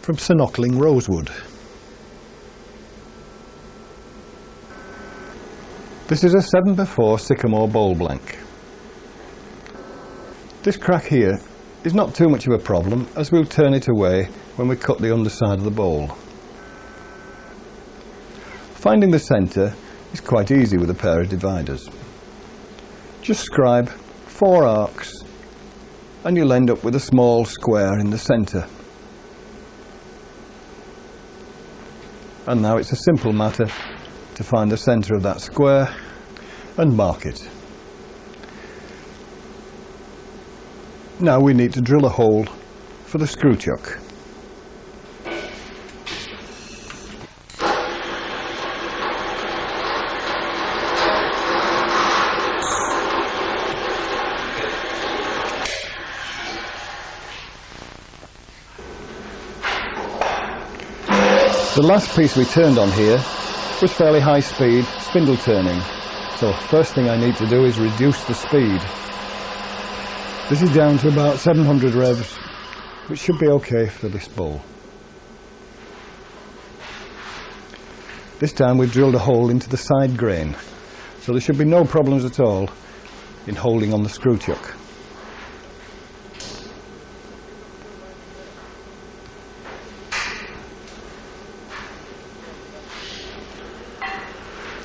from Sinockling rosewood. This is a 7x4 sycamore bowl blank. This crack here is not too much of a problem, as we'll turn it away when we cut the underside of the bowl. Finding the centre is quite easy with a pair of dividers. Just scribe 4 arcs and you'll end up with a small square in the centre. And now it's a simple matter to find the centre of that square and mark it. Now we need to drill a hole for the screw chuck. The last piece we turned on here was fairly high speed spindle turning, so first thing I need to do is reduce the speed. This is down to about 700 revs, which should be okay for this bowl. This time we've drilled a hole into the side grain, so there should be no problems at all in holding on the screw chuck.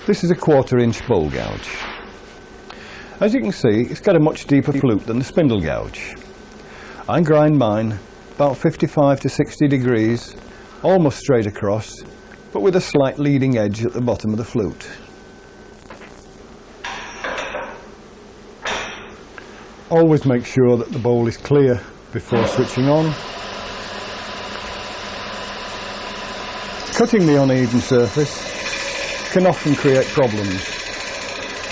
This is a 1/4 inch bowl gouge. As you can see, it's got a much deeper flute than the spindle gouge. I grind mine about 55 to 60 degrees, almost straight across, but with a slight leading edge at the bottom of the flute. Always make sure that the bowl is clear before switching on. Cutting the uneven surface can often create problems.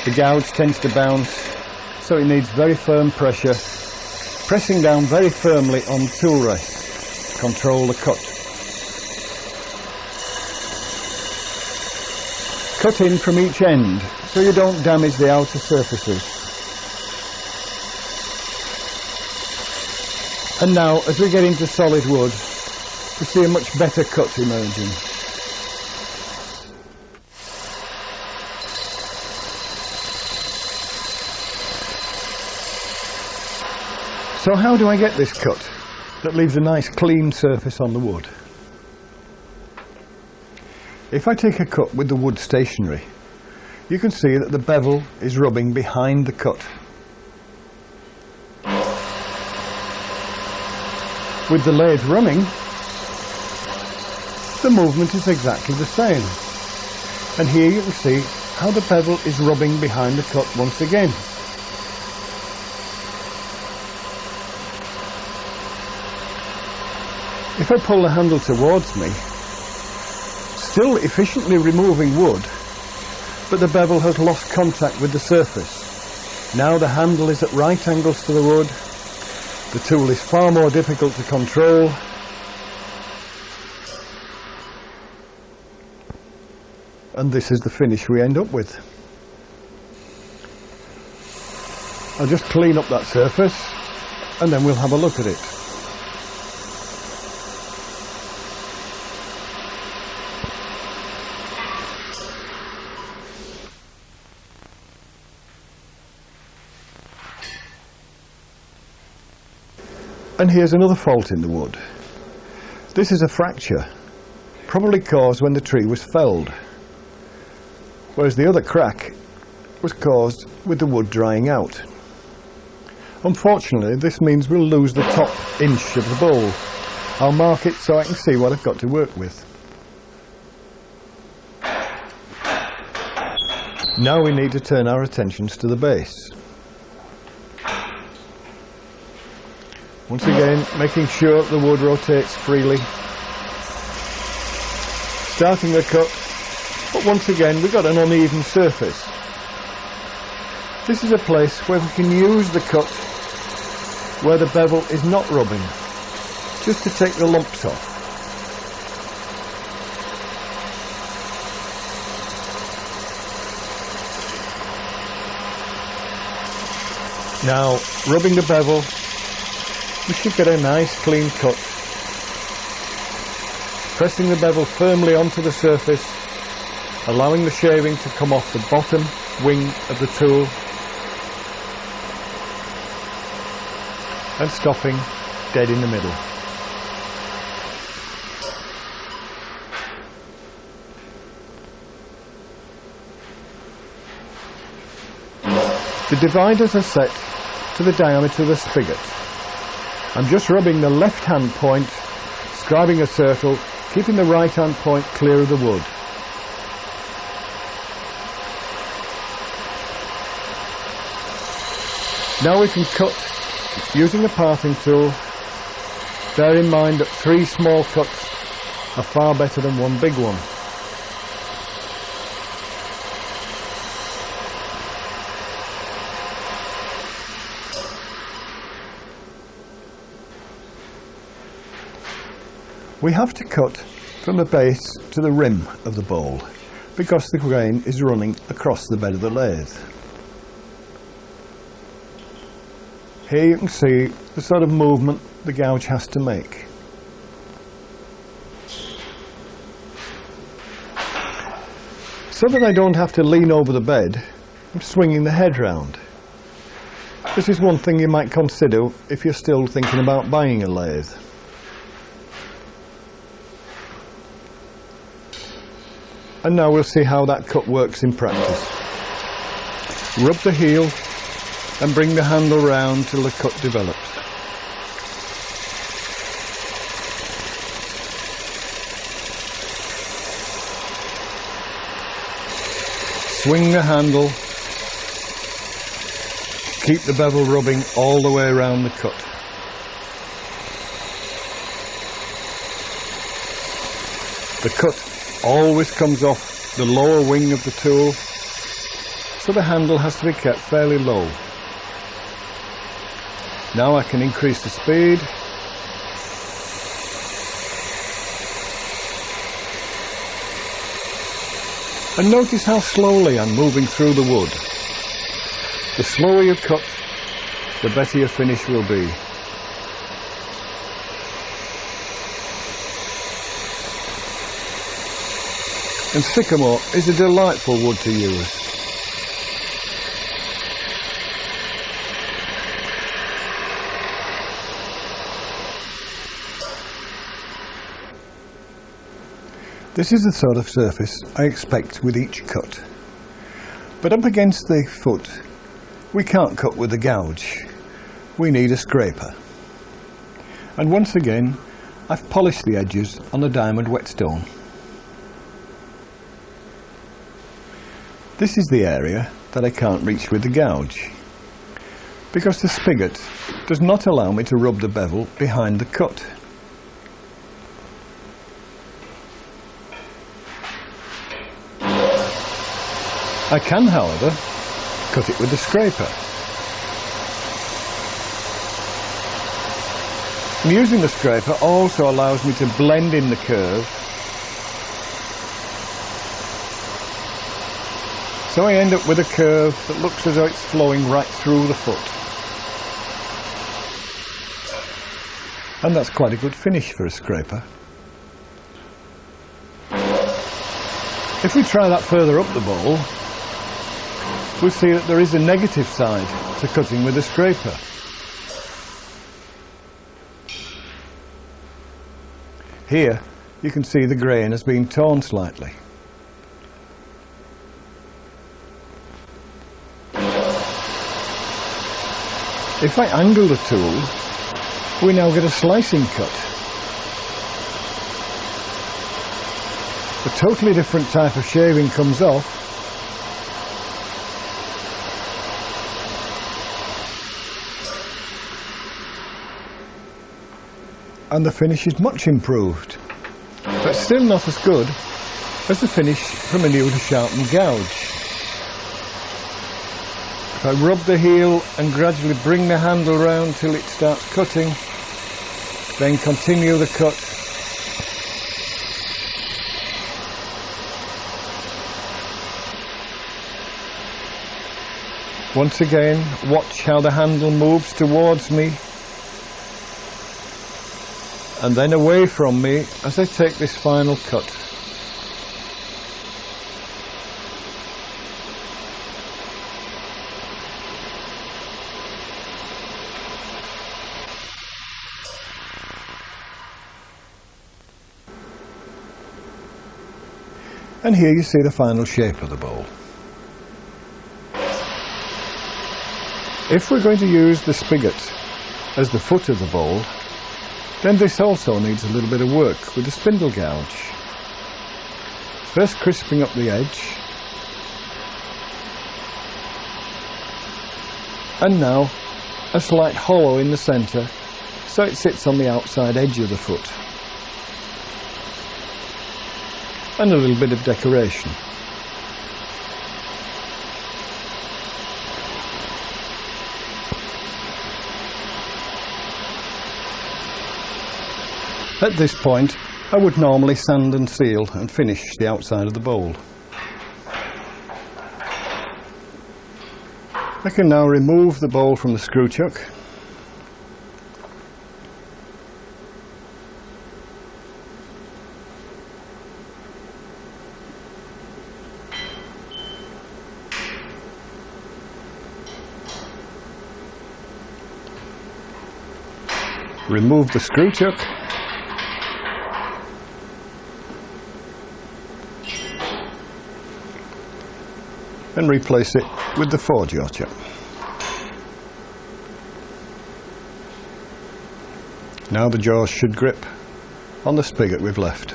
The gouge tends to bounce, so it needs very firm pressure, pressing down very firmly on the tool rest to control the cut. Cut in from each end so you don't damage the outer surfaces. And now, as we get into solid wood, we see a much better cut emerging. So how do I get this cut that leaves a nice clean surface on the wood? If I take a cut with the wood stationary, you can see that the bevel is rubbing behind the cut. With the lathe running, the movement is exactly the same. And here you can see how the bevel is rubbing behind the cut once again. If I pull the handle towards me, still efficiently removing wood, but the bevel has lost contact with the surface. Now the handle is at right angles to the wood, the tool is far more difficult to control, and this is the finish we end up with. I'll just clean up that surface and then we'll have a look at it. And here's another fault in the wood. This is a fracture, probably caused when the tree was felled, whereas the other crack was caused with the wood drying out. Unfortunately, this means we'll lose the top inch of the bowl. I'll mark it so I can see what I've got to work with. Now we need to turn our attentions to the base. Once again, making sure the wood rotates freely. Starting the cut, but once again we've got an uneven surface. This is a place where we can use the cut where the bevel is not rubbing, just to take the lumps off. Now, rubbing the bevel, we should get a nice clean cut. Pressing the bevel firmly onto the surface, allowing the shaving to come off the bottom wing of the tool. and stopping dead in the middle. The dividers are set to the diameter of the spigot. I'm just rubbing the left hand point, scribing a circle, keeping the right hand point clear of the wood. Now we can cut using the parting tool. Bear in mind that 3 small cuts are far better than 1 big one. We have to cut from the base to the rim of the bowl because the grain is running across the bed of the lathe. Here you can see the sort of movement the gouge has to make. So that I don't have to lean over the bed, I'm swinging the head round. This is one thing you might consider if you're still thinking about buying a lathe. And now we'll see how that cut works in practice. Rub the heel and bring the handle round till the cut develops. Swing the handle, keep the bevel rubbing all the way around the cut. The cut always comes off the lower wing of the tool, so the handle has to be kept fairly low. Now I can increase the speed. And notice how slowly I'm moving through the wood. The slower you cut, the better your finish will be. And sycamore is a delightful wood to use. This is the sort of surface I expect with each cut. But up against the foot, we can't cut with a gouge. We need a scraper. And once again, I've polished the edges on a diamond whetstone. This is the area that I can't reach with the gouge, because the spigot does not allow me to rub the bevel behind the cut. I can, however, cut it with the scraper. And using the scraper also allows me to blend in the curve, so I end up with a curve that looks as though it's flowing right through the foot. And that's quite a good finish for a scraper. If we try that further up the bowl, we'll see that there is a negative side to cutting with a scraper. Here you can see the grain has been torn slightly. If I angle the tool, we now get a slicing cut. A totally different type of shaving comes off, and the finish is much improved, but still not as good as the finish from a newly sharpened gouge. If I rub the heel and gradually bring the handle round till it starts cutting, then continue the cut. Once again, watch how the handle moves towards me and then away from me as I take this final cut. And here you see the final shape of the bowl. If we're going to use the spigot as the foot of the bowl, then this also needs a little bit of work with the spindle gouge. First crisping up the edge, and now a slight hollow in the centre so it sits on the outside edge of the foot, and a little bit of decoration. At this point I would normally sand and seal and finish the outside of the bowl. I can now remove the bowl from the screw chuck . Remove the screw chuck . And replace it with the 4-jaw chuck. Now the jaws should grip on the spigot we've left.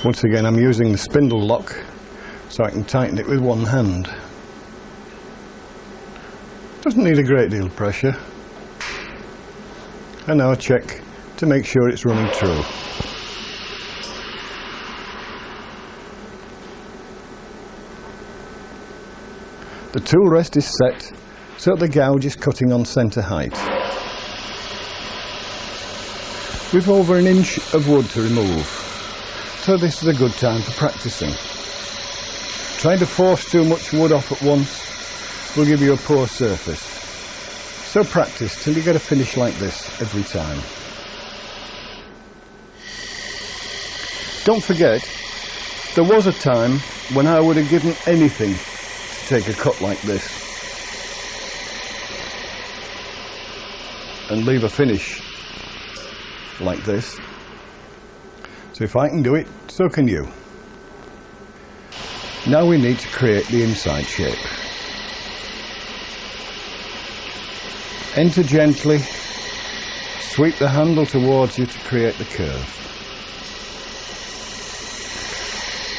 Once again I'm using the spindle lock so I can tighten it with one hand. Doesn't need a great deal of pressure. And now check to make sure it's running true. The tool rest is set so the gouge is cutting on centre height. We've over an inch of wood to remove, so this is a good time for practising. Trying to force too much wood off at once will give you a poor surface. So practice till you get a finish like this every time. Don't forget, there was a time when I would have given anything to take a cut like this and leave a finish like this. So if I can do it, so can you. Now we need to create the inside shape. Enter gently, sweep the handle towards you to create the curve.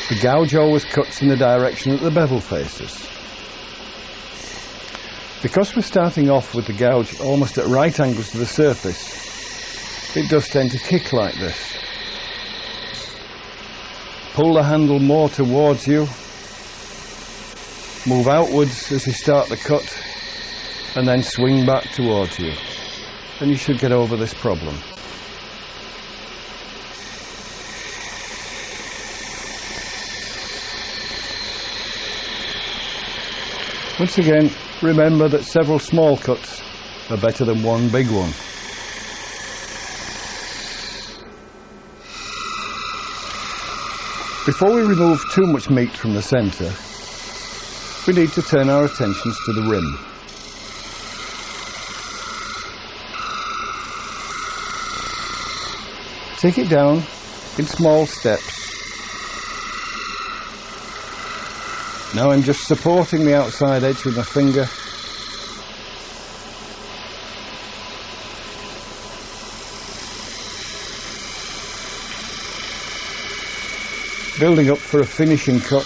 The gouge always cuts in the direction that the bevel faces. Because we're starting off with the gouge almost at right angles to the surface, it does tend to kick like this. Pull the handle more towards you, move outwards as you start the cut, and then swing back towards you, and you should get over this problem. Once again, remember that several small cuts are better than one big one. Before we remove too much meat from the centre, we need to turn our attentions to the rim. Take it down in small steps. Now I'm just supporting the outside edge with my finger. Building up for a finishing cut.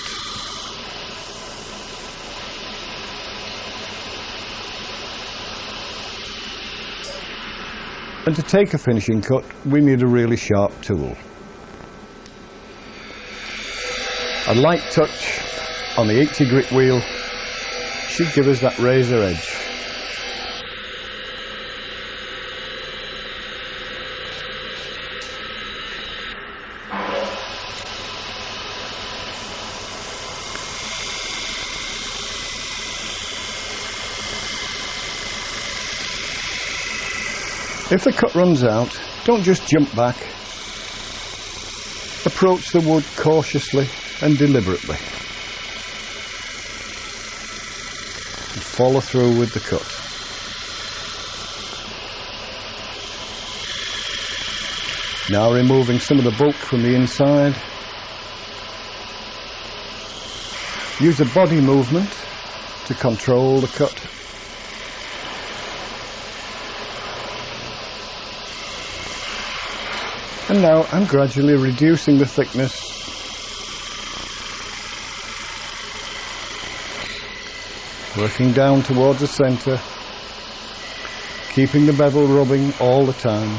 And to take a finishing cut, we need a really sharp tool. A light touch on the 80 grit wheel should give us that razor edge. If the cut runs out, don't just jump back. Approach the wood cautiously and deliberately. and follow through with the cut. Now removing some of the bulk from the inside. Use a body movement to control the cut. And now I'm gradually reducing the thickness working down towards the centre, keeping the bevel rubbing all the time.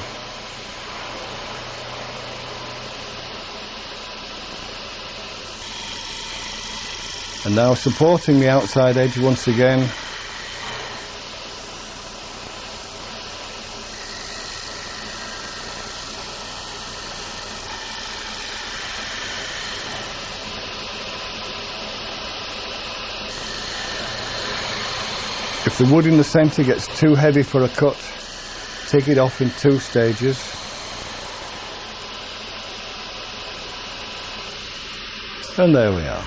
And now supporting the outside edge once again. If the wood in the centre gets too heavy for a cut, take it off in 2 stages. And there we are.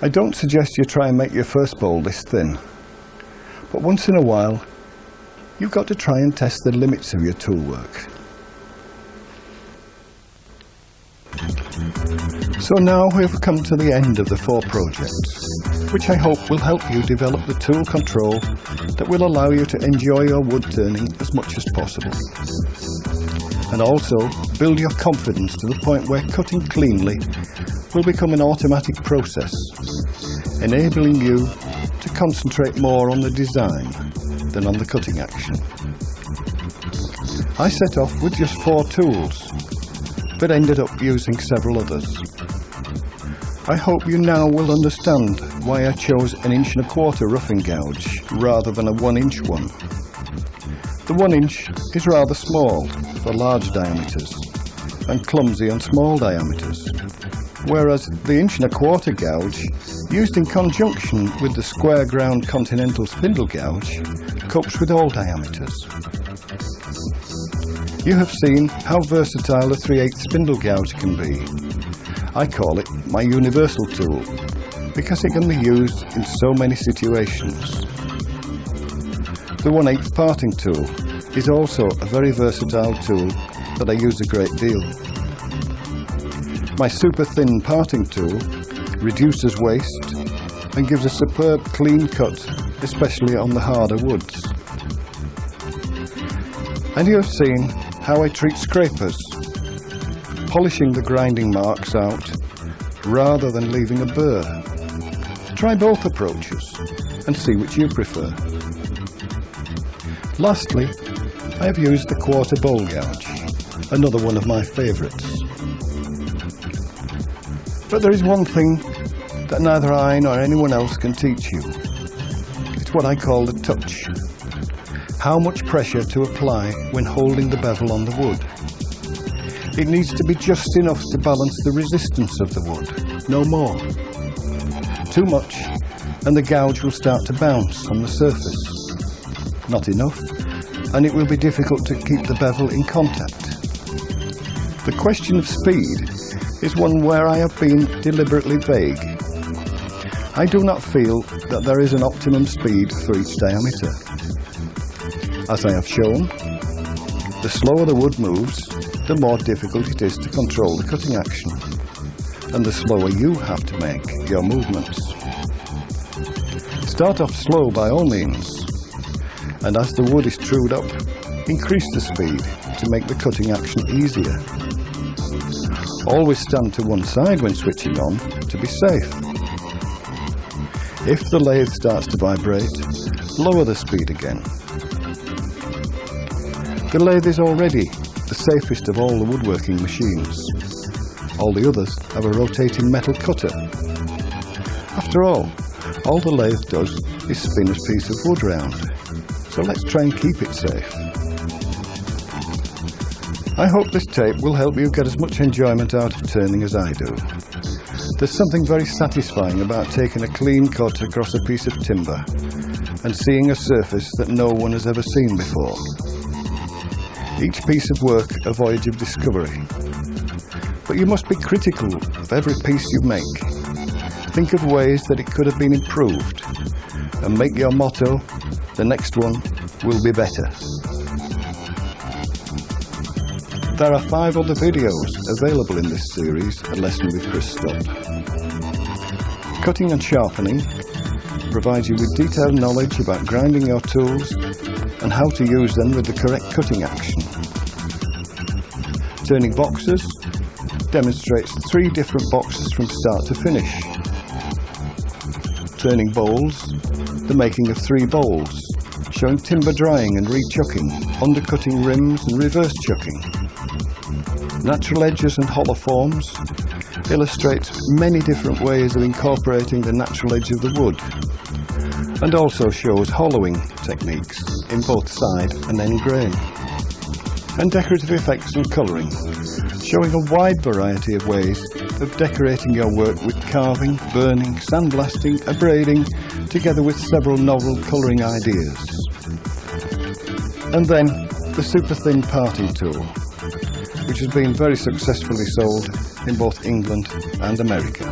I don't suggest you try and make your first bowl this thin, but once in a while you've got to try and test the limits of your tool work. So now we've come to the end of the 4 projects, which I hope will help you develop the tool control that will allow you to enjoy your wood turning as much as possible. And also build your confidence to the point where cutting cleanly will become an automatic process, enabling you to concentrate more on the design than on the cutting action. I set off with just 4 tools, but ended up using several others. I hope you now will understand why I chose an 1¼ inch roughing gouge rather than a 1-inch one. The 1 inch is rather small for large diameters and clumsy on small diameters, whereas the 1¼ inch gouge, used in conjunction with the square ground continental spindle gouge, copes with all diameters. You have seen how versatile a 3/8 spindle gouge can be. I call it my universal tool because it can be used in so many situations. The 1/8 parting tool is also a very versatile tool that I use a great deal. My super thin parting tool reduces waste and gives a superb clean cut, especially on the harder woods. And you have seen how I treat scrapers, polishing the grinding marks out rather than leaving a burr. Try both approaches and see which you prefer. Lastly, I have used the 1/4 bowl gouge, another one of my favourites. But there is one thing that neither I nor anyone else can teach you. It's what I call the touch. How much pressure to apply when holding the bevel on the wood. It needs to be just enough to balance the resistance of the wood, no more. Too much and the gouge will start to bounce on the surface. Not enough, and it will be difficult to keep the bevel in contact. The question of speed is one where I have been deliberately vague. I do not feel that there is an optimum speed for each diameter. As I have shown, the slower the wood moves, the more difficult it is to control the cutting action, and the slower you have to make your movements. Start off slow by all means, and as the wood is trued up, increase the speed to make the cutting action easier. Always stand to one side when switching on to be safe. If the lathe starts to vibrate, lower the speed again. The lathe is already the safest of all the woodworking machines. All the others have a rotating metal cutter. After all the lathe does is spin a piece of wood round. So let's try and keep it safe. I hope this tape will help you get as much enjoyment out of turning as I do. There's something very satisfying about taking a clean cut across a piece of timber and seeing a surface that no one has ever seen before. Each piece of work a voyage of discovery. But you must be critical of every piece you make. Think of ways that it could have been improved, and make your motto, the next one will be better. There are 5 other videos available in this series, A Lesson with Stott. Cutting and sharpening provides you with detailed knowledge about grinding your tools and how to use them with the correct cutting action. Turning boxes demonstrates 3 different boxes from start to finish. Turning bowls, the making of 3 bowls, showing timber drying and rechucking, undercutting rims and reverse chucking. Natural edges and hollow forms illustrates many different ways of incorporating the natural edge of the wood, and also shows hollowing techniques in both side and end grain. And decorative effects and colouring, showing a wide variety of ways of decorating your work with carving, burning, sandblasting, abrading, together with several novel colouring ideas. And then the super thin parting tool, which has been very successfully sold in both England and America.